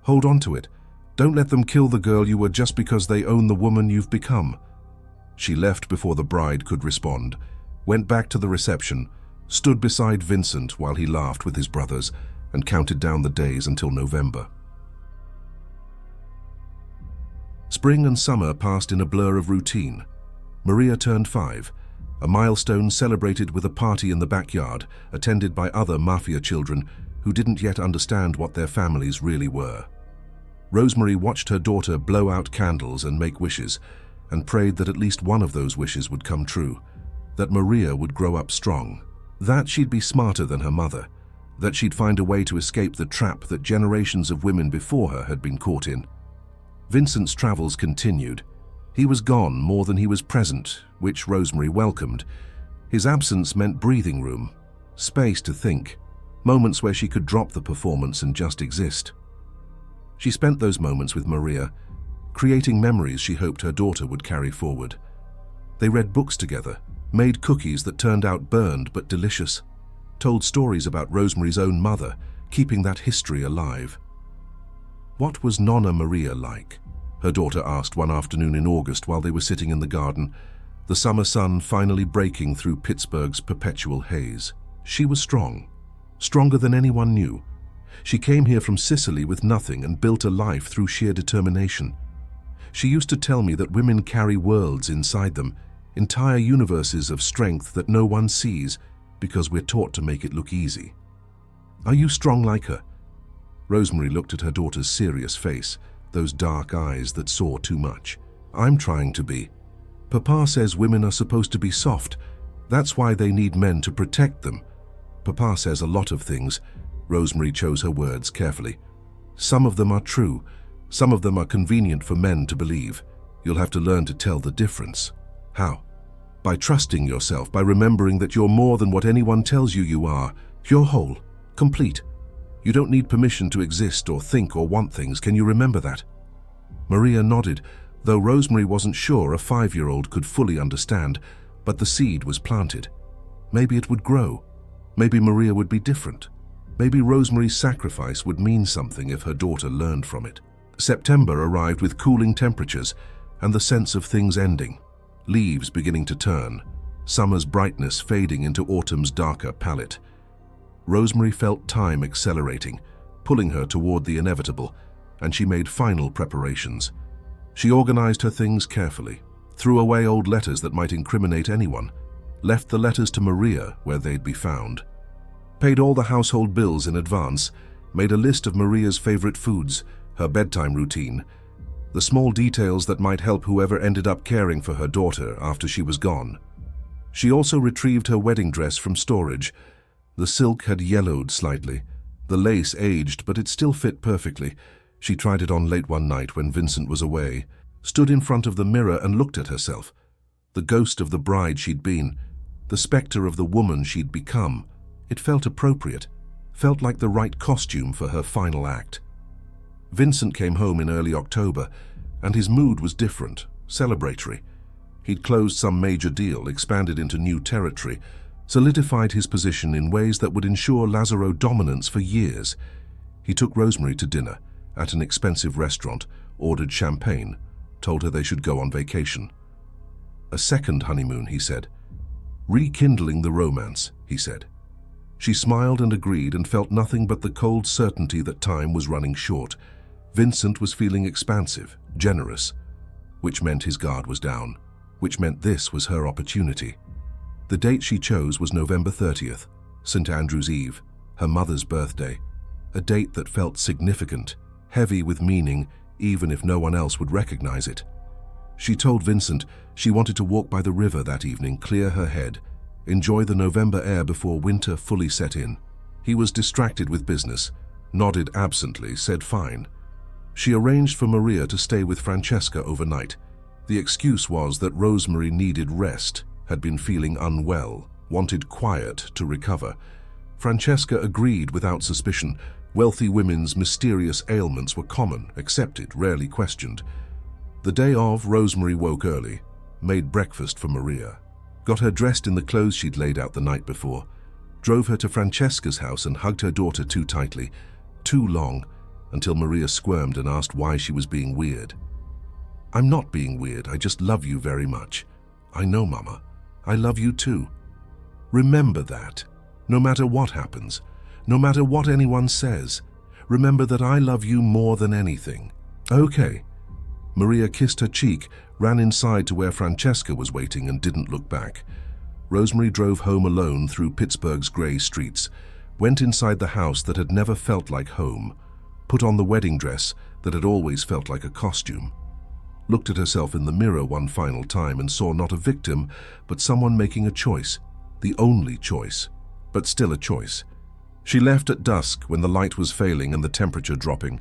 Hold on to it. Don't let them kill the girl you were just because they own the woman you've become." She left before the bride could respond, went back to the reception, stood beside Vincent while he laughed with his brothers, and counted down the days until November. Spring and summer passed in a blur of routine. Maria turned 5, a milestone celebrated with a party in the backyard, attended by other Mafia children who didn't yet understand what their families really were. Rosemary watched her daughter blow out candles and make wishes, and prayed that at least one of those wishes would come true, that Maria would grow up strong, that she'd be smarter than her mother, that she'd find a way to escape the trap that generations of women before her had been caught in. Vincent's travels continued. He was gone more than he was present, which Rosemary welcomed. His absence meant breathing room, space to think, moments where she could drop the performance and just exist. She spent those moments with Maria, creating memories she hoped her daughter would carry forward. They read books together, made cookies that turned out burned but delicious, told stories about Rosemary's own mother, keeping that history alive. "What was Nonna Maria like?" her daughter asked one afternoon in August while they were sitting in the garden, the summer sun finally breaking through Pittsburgh's perpetual haze. "She was strong, stronger than anyone knew. She came here from Sicily with nothing and built a life through sheer determination. She used to tell me that women carry worlds inside them, entire universes of strength that no one sees because we're taught to make it look easy. Are you strong like her?" Rosemary looked at her daughter's serious face, those dark eyes that saw too much. "I'm trying to be. Papa says women are supposed to be soft. That's why they need men to protect them. Papa says a lot of things." Rosemary chose her words carefully. "Some of them are true. Some of them are convenient for men to believe. You'll have to learn to tell the difference." "How?" "By trusting yourself, by remembering that you're more than what anyone tells you you are. You're whole, complete. You don't need permission to exist or think or want things. Can you remember that?" Maria nodded, though Rosemary wasn't sure a 5-year-old could fully understand, but the seed was planted. Maybe it would grow. Maybe Maria would be different. Maybe Rosemary's sacrifice would mean something if her daughter learned from it. September arrived with cooling temperatures, and the sense of things ending, leaves beginning to turn, summer's brightness fading into autumn's darker palette. Rosemary felt time accelerating, pulling her toward the inevitable, and she made final preparations. She organized her things carefully, threw away old letters that might incriminate anyone, left the letters to Maria where they'd be found, paid all the household bills in advance, made a list of Maria's favorite foods, her bedtime routine, the small details that might help whoever ended up caring for her daughter after she was gone. She also retrieved her wedding dress from storage. The silk had yellowed slightly, the lace aged, but it still fit perfectly. She tried it on late one night when Vincent was away, stood in front of the mirror and looked at herself. The ghost of the bride she'd been, the specter of the woman she'd become. It felt appropriate, felt like the right costume for her final act. Vincent came home in early October, and his mood was different, celebratory. He'd closed some major deal, expanded into new territory, solidified his position in ways that would ensure Lazaro dominance for years. He took Rosemary to dinner at an expensive restaurant, ordered champagne, told her they should go on vacation. A second honeymoon, he said. Rekindling the romance, he said. She smiled and agreed and felt nothing but the cold certainty that time was running short. Vincent was feeling expansive, generous, which meant his guard was down, which meant this was her opportunity. The date she chose was November 30th, St. Andrew's Eve, her mother's birthday, a date that felt significant, heavy with meaning, even if no one else would recognize it. She told Vincent she wanted to walk by the river that evening, clear her head, enjoy the November air before winter fully set in. He was distracted with business, nodded absently, said fine. She arranged for Maria to stay with Francesca overnight. The excuse was that Rosemary needed rest, had been feeling unwell, wanted quiet to recover. Francesca agreed without suspicion. Wealthy women's mysterious ailments were common, accepted, rarely questioned. The day of, Rosemary woke early, made breakfast for Maria, got her dressed in the clothes she'd laid out the night before, drove her to Francesca's house and hugged her daughter too tightly, too long, until Maria squirmed and asked why she was being weird. "I'm not being weird, I just love you very much." "I know, Mama. I love you too. Remember that, no matter what happens, no matter what anyone says, remember that I love you more than anything." "Okay." Maria kissed her cheek, ran inside to where Francesca was waiting and didn't look back. Rosemary drove home alone through Pittsburgh's gray streets, went inside the house that had never felt like home, put on the wedding dress that had always felt like a costume, looked at herself in the mirror one final time and saw not a victim, but someone making a choice, the only choice, but still a choice. She left at dusk when the light was failing and the temperature dropping,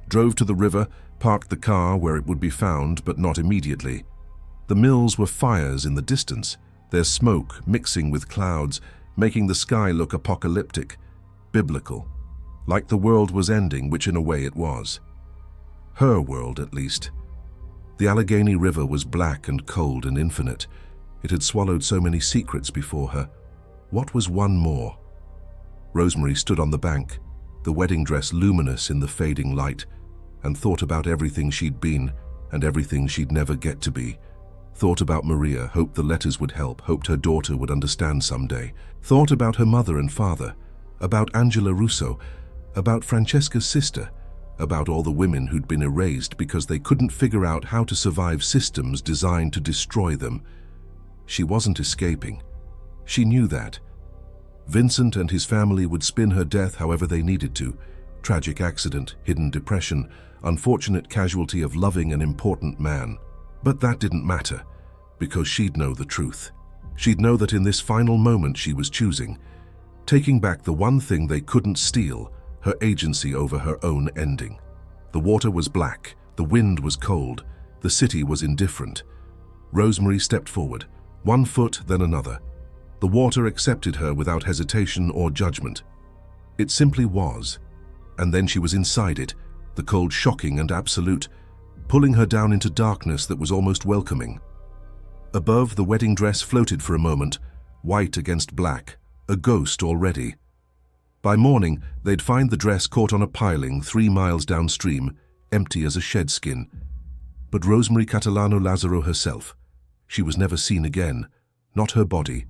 drove to the river, parked the car where it would be found, but not immediately. The mills were fires in the distance, their smoke mixing with clouds, making the sky look apocalyptic, biblical, like the world was ending, which in a way it was. Her world, at least. The Allegheny River was black and cold and infinite. It had swallowed so many secrets before her. What was one more? Rosemary stood on the bank, the wedding dress luminous in the fading light, and thought about everything she'd been and everything she'd never get to be. Thought about Maria, hoped the letters would help, hoped her daughter would understand someday. Thought about her mother and father, about Angela Russo, about Francesca's sister, about all the women who'd been erased because they couldn't figure out how to survive systems designed to destroy them. She wasn't escaping. She knew that. Vincent and his family would spin her death however they needed to. Tragic accident, hidden depression, unfortunate casualty of loving an important man. But that didn't matter, because she'd know the truth. She'd know that in this final moment she was choosing, taking back the one thing they couldn't steal, her agency over her own ending. The water was black, the wind was cold, the city was indifferent. Rosemary stepped forward, one foot then another. The water accepted her without hesitation or judgment. It simply was. And then she was inside it, the cold shocking and absolute, pulling her down into darkness that was almost welcoming. Above, the wedding dress floated for a moment, white against black, a ghost already. By morning, they'd find the dress caught on a piling 3 miles downstream, empty as a shed skin. But Rosemary Catalano Lazaro herself, she was never seen again. Not her body,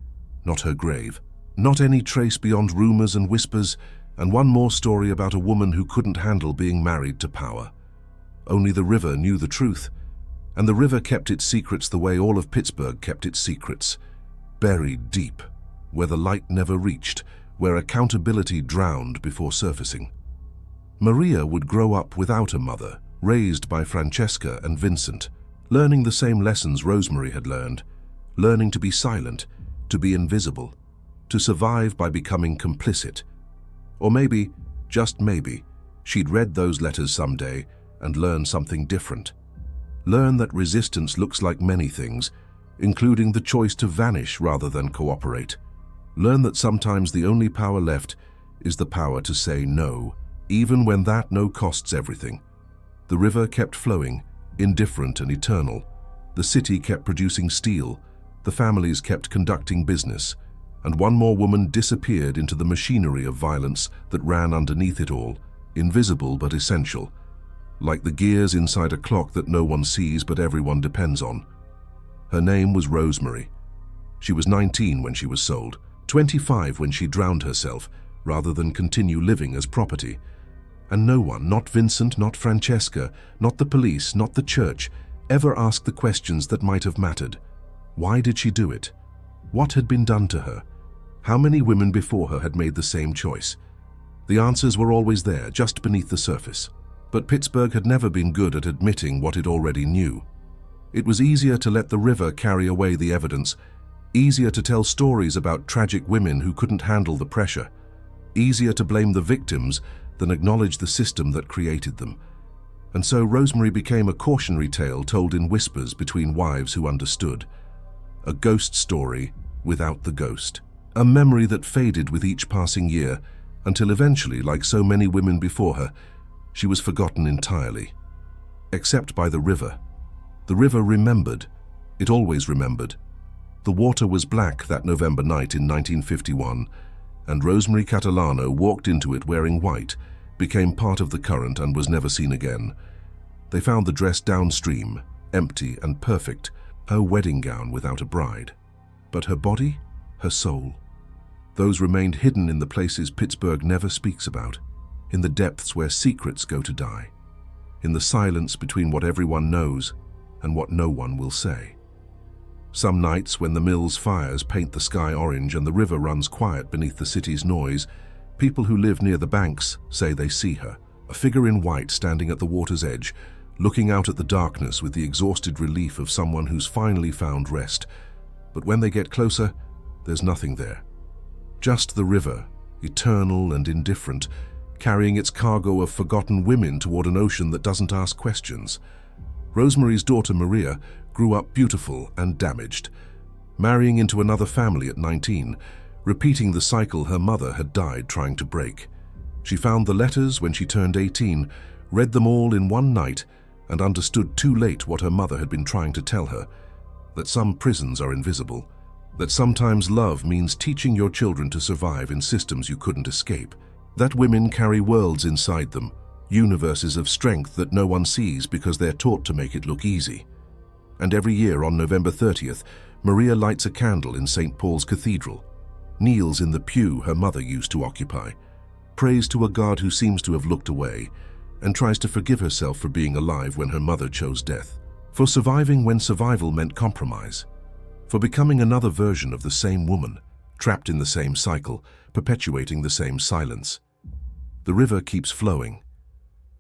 not her grave. Not any trace beyond rumors and whispers, and one more story about a woman who couldn't handle being married to power. Only the river knew the truth, and the river kept its secrets the way all of Pittsburgh kept its secrets. Buried deep, where the light never reached, where accountability drowned before surfacing. Maria would grow up without a mother, raised by Francesca and Vincent, learning the same lessons Rosemary had learned, learning to be silent, to be invisible, to survive by becoming complicit. Or maybe, just maybe, she'd read those letters someday and learn something different. Learn that resistance looks like many things, including the choice to vanish rather than cooperate. Learn that sometimes the only power left is the power to say no, even when that no costs everything. The river kept flowing, indifferent and eternal. The city kept producing steel. The families kept conducting business. And one more woman disappeared into the machinery of violence that ran underneath it all, invisible but essential, like the gears inside a clock that no one sees but everyone depends on. Her name was Rosemary. She was 19 when she was sold, 25 when she drowned herself, rather than continue living as property. And no one, not Vincent, not Francesca, not the police, not the church, ever asked the questions that might have mattered. Why did she do it? What had been done to her? How many women before her had made the same choice? The answers were always there, just beneath the surface. But Pittsburgh had never been good at admitting what it already knew. It was easier to let the river carry away the evidence, easier to tell stories about tragic women who couldn't handle the pressure, easier to blame the victims than acknowledge the system that created them. And so Rosemary became a cautionary tale told in whispers between wives who understood. A ghost story without the ghost. A memory that faded with each passing year, until eventually, like so many women before her, she was forgotten entirely. Except by the river. The river remembered. It always remembered. The water was black that November night in 1951, and Rosemary Catalano walked into it wearing white, became part of the current and was never seen again. They found the dress downstream, empty and perfect, her wedding gown without a bride. But her body, her soul, those remained hidden in the places Pittsburgh never speaks about, in the depths where secrets go to die, in the silence between what everyone knows and what no one will say. Some nights when the mill's fires paint the sky orange and the river runs quiet beneath the city's noise, people who live near the banks say they see her, a figure in white standing at the water's edge, looking out at the darkness with the exhausted relief of someone who's finally found rest. But when they get closer, there's nothing there. Just the river, eternal and indifferent, carrying its cargo of forgotten women toward an ocean that doesn't ask questions. Rosemary's daughter Maria grew up beautiful and damaged, marrying into another family at 19, repeating the cycle her mother had died trying to break. She found the letters when she turned 18, read them all in one night, and understood too late what her mother had been trying to tell her, that some prisons are invisible, that sometimes love means teaching your children to survive in systems you couldn't escape, that women carry worlds inside them, universes of strength that no one sees because they're taught to make it look easy. And every year on November 30th, Maria lights a candle in St. Paul's Cathedral, kneels in the pew her mother used to occupy, prays to a God who seems to have looked away, and tries to forgive herself for being alive when her mother chose death, for surviving when survival meant compromise, for becoming another version of the same woman, trapped in the same cycle, perpetuating the same silence. The river keeps flowing.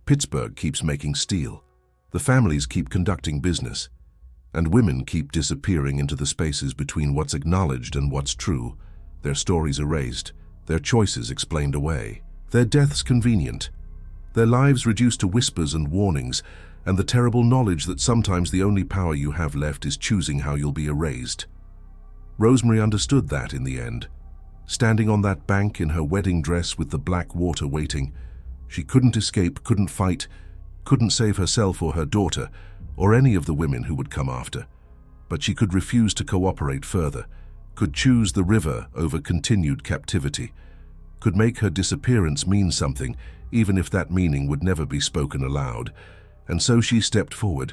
Pittsburgh keeps making steel. The families keep conducting business. And women keep disappearing into the spaces between what's acknowledged and what's true, their stories erased, their choices explained away, their deaths convenient, their lives reduced to whispers and warnings, and the terrible knowledge that sometimes the only power you have left is choosing how you'll be erased. Rosemary understood that in the end. Standing on that bank in her wedding dress with the black water waiting, she couldn't escape, couldn't fight, couldn't save herself or her daughter, or any of the women who would come after. But she could refuse to cooperate further, could choose the river over continued captivity, could make her disappearance mean something, even if that meaning would never be spoken aloud. And so she stepped forward,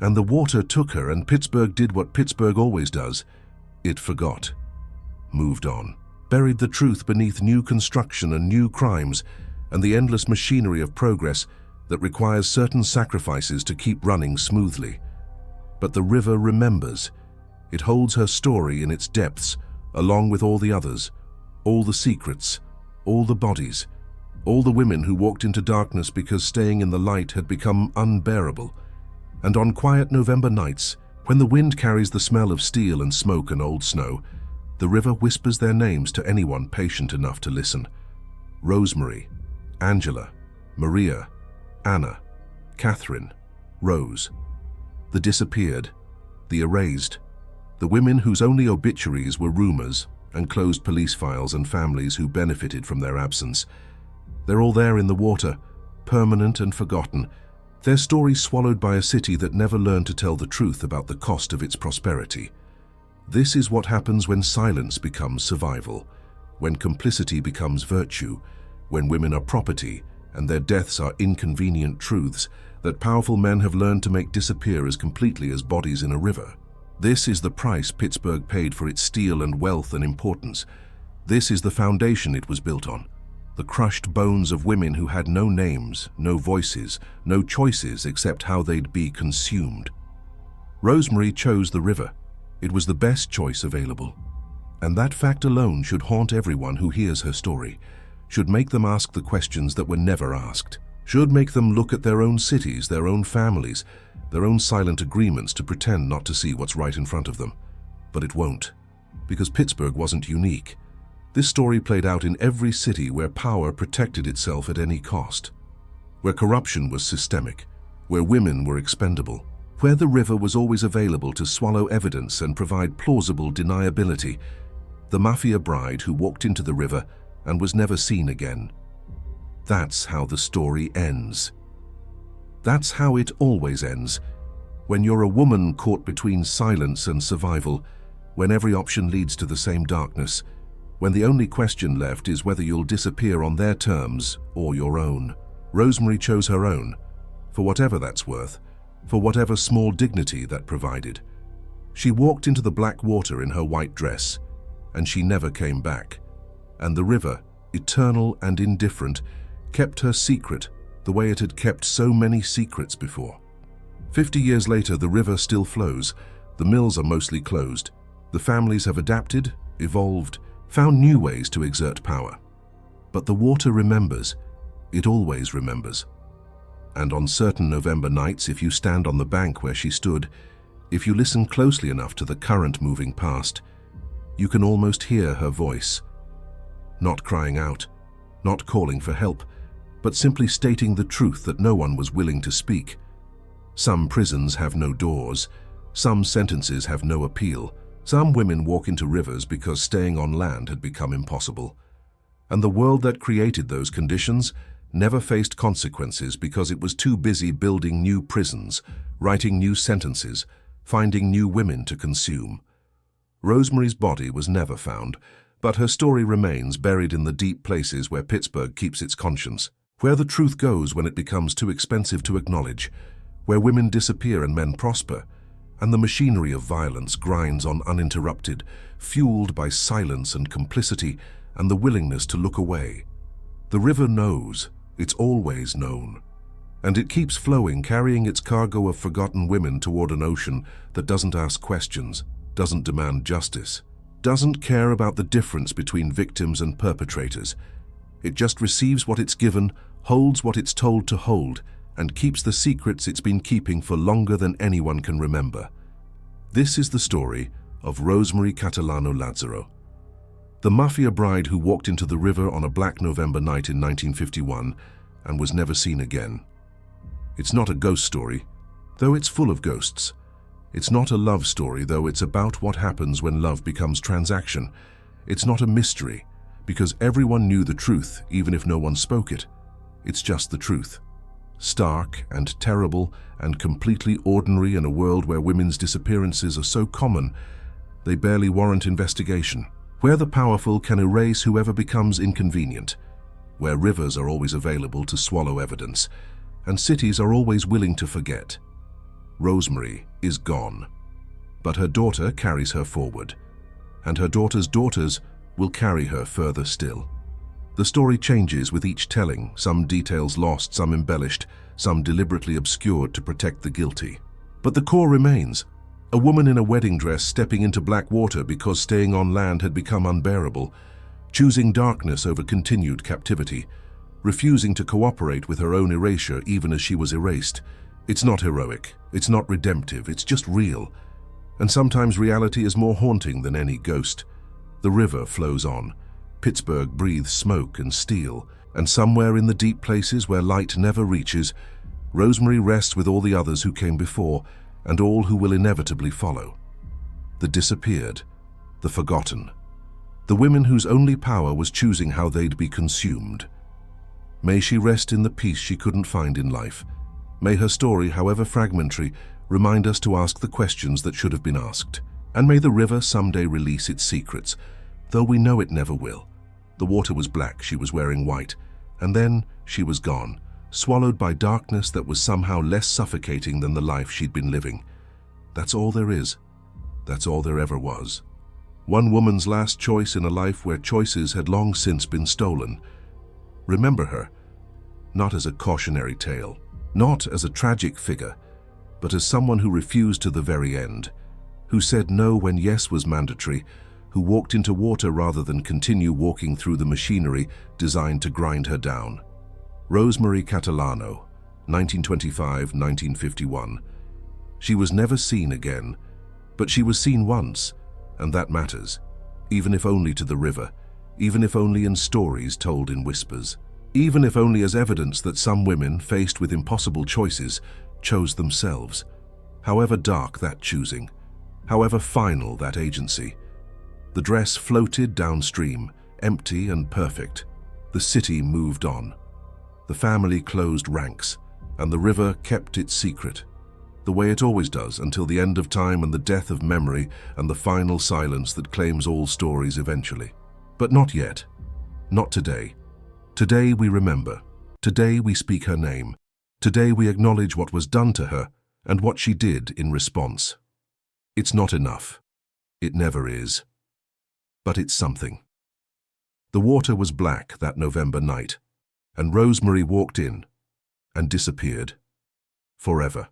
And the water took her, and Pittsburgh did what Pittsburgh always does. It forgot, moved on, buried the truth beneath new construction and new crimes, and the endless machinery of progress that requires certain sacrifices to keep running smoothly. But the river remembers. It holds her story in its depths, along with all the others, all the secrets, all the bodies, all the women who walked into darkness because staying in the light had become unbearable. And on quiet November nights, when the wind carries the smell of steel and smoke and old snow, the river whispers their names to anyone patient enough to listen. Rosemary, Angela, Maria, Anna, Catherine, Rose. The disappeared, the erased, the women whose only obituaries were rumors and closed police files, and families who benefited from their absence. They're all there in the water, permanent and forgotten, their stories swallowed by a city that never learned to tell the truth about the cost of its prosperity. This is what happens when silence becomes survival, when complicity becomes virtue, when women are property and their deaths are inconvenient truths that powerful men have learned to make disappear as completely as bodies in a river. This is the price Pittsburgh paid for its steel and wealth and importance. This is the foundation it was built on. The crushed bones of women who had no names, no voices, no choices except how they'd be consumed. Rosemary chose the river. It was the best choice available. And that fact alone should haunt everyone who hears her story, should make them ask the questions that were never asked, should make them look at their own cities, their own families, their own silent agreements to pretend not to see what's right in front of them. But it won't, because Pittsburgh wasn't unique. This story played out in every city where power protected itself at any cost, where corruption was systemic, where women were expendable, where the river was always available to swallow evidence and provide plausible deniability. The Mafia bride who walked into the river and was never seen again. That's how the story ends. That's how it always ends, when you're a woman caught between silence and survival, when every option leads to the same darkness, when the only question left is whether you'll disappear on their terms or your own. Rosemary chose her own, for whatever that's worth, for whatever small dignity that provided. She walked into the black water in her white dress, and she never came back. And the river, eternal and indifferent, kept her secret the way it had kept so many secrets before. 50 years later, the river still flows. The mills are mostly closed. The families have adapted, evolved, found new ways to exert power. But the water remembers. It always remembers. And on certain November nights, if you stand on the bank where she stood, if you listen closely enough to the current moving past, you can almost hear her voice. Not crying out, not calling for help, but simply stating the truth that no one was willing to speak. Some prisons have no doors. Some sentences have no appeal. Some women walk into rivers because staying on land had become impossible. And the world that created those conditions never faced consequences because it was too busy building new prisons, writing new sentences, finding new women to consume. Rosemary's body was never found, but her story remains buried in the deep places where Pittsburgh keeps its conscience, where the truth goes when it becomes too expensive to acknowledge, where women disappear and men prosper, and the machinery of violence grinds on uninterrupted, fueled by silence and complicity and the willingness to look away. The river knows, it's always known, and it keeps flowing, carrying its cargo of forgotten women toward an ocean that doesn't ask questions, doesn't demand justice, doesn't care about the difference between victims and perpetrators. It just receives what it's given, holds what it's told to hold, and keeps the secrets it's been keeping for longer than anyone can remember. This is the story of Rosemary Catalano Lazzaro, the Mafia bride who walked into the river on a black November night in 1951 and was never seen again. It's not a ghost story, though it's full of ghosts. It's not a love story, though it's about what happens when love becomes transaction. It's not a mystery, because everyone knew the truth, even if no one spoke it. It's just the truth. Stark and terrible and completely ordinary in a world where women's disappearances are so common, they barely warrant investigation. Where the powerful can erase whoever becomes inconvenient. Where rivers are always available to swallow evidence, and cities are always willing to forget. Rosemary is gone. But her daughter carries her forward, and her daughter's daughters will carry her further still. The story changes with each telling, some details lost, some embellished, some deliberately obscured to protect the guilty. But the core remains. A woman in a wedding dress stepping into black water because staying on land had become unbearable, choosing darkness over continued captivity, refusing to cooperate with her own erasure even as she was erased. It's not heroic, it's not redemptive, it's just real. And sometimes reality is more haunting than any ghost. The river flows on. Pittsburgh breathes smoke and steel, and somewhere in the deep places where light never reaches, Rosemary rests with all the others who came before and all who will inevitably follow. The disappeared, the forgotten, the women whose only power was choosing how they'd be consumed. May she rest in the peace she couldn't find in life. May her story, however fragmentary, remind us to ask the questions that should have been asked. And may the river someday release its secrets, though we know it never will. The water was black, she was wearing white, and then she was gone, swallowed by darkness that was somehow less suffocating than the life she'd been living. That's all there is. That's all there ever was. One woman's last choice in a life where choices had long since been stolen. Remember her, not as a cautionary tale, not as a tragic figure, but as someone who refused to the very end, who said no when yes was mandatory, who walked into water rather than continue walking through the machinery designed to grind her down. Rosemary Catalano, 1925-1951. She was never seen again, but she was seen once, and that matters, even if only to the river, even if only in stories told in whispers, even if only as evidence that some women, faced with impossible choices, chose themselves. However dark that choosing, however final that agency. The dress floated downstream, empty and perfect. The city moved on. The family closed ranks, and the river kept its secret, the way it always does until the end of time and the death of memory and the final silence that claims all stories eventually. But not yet. Not today. Today we remember. Today we speak her name. Today we acknowledge what was done to her and what she did in response. It's not enough. It never is. But it's something. The water was black that November night, and Rosemary walked in and disappeared forever.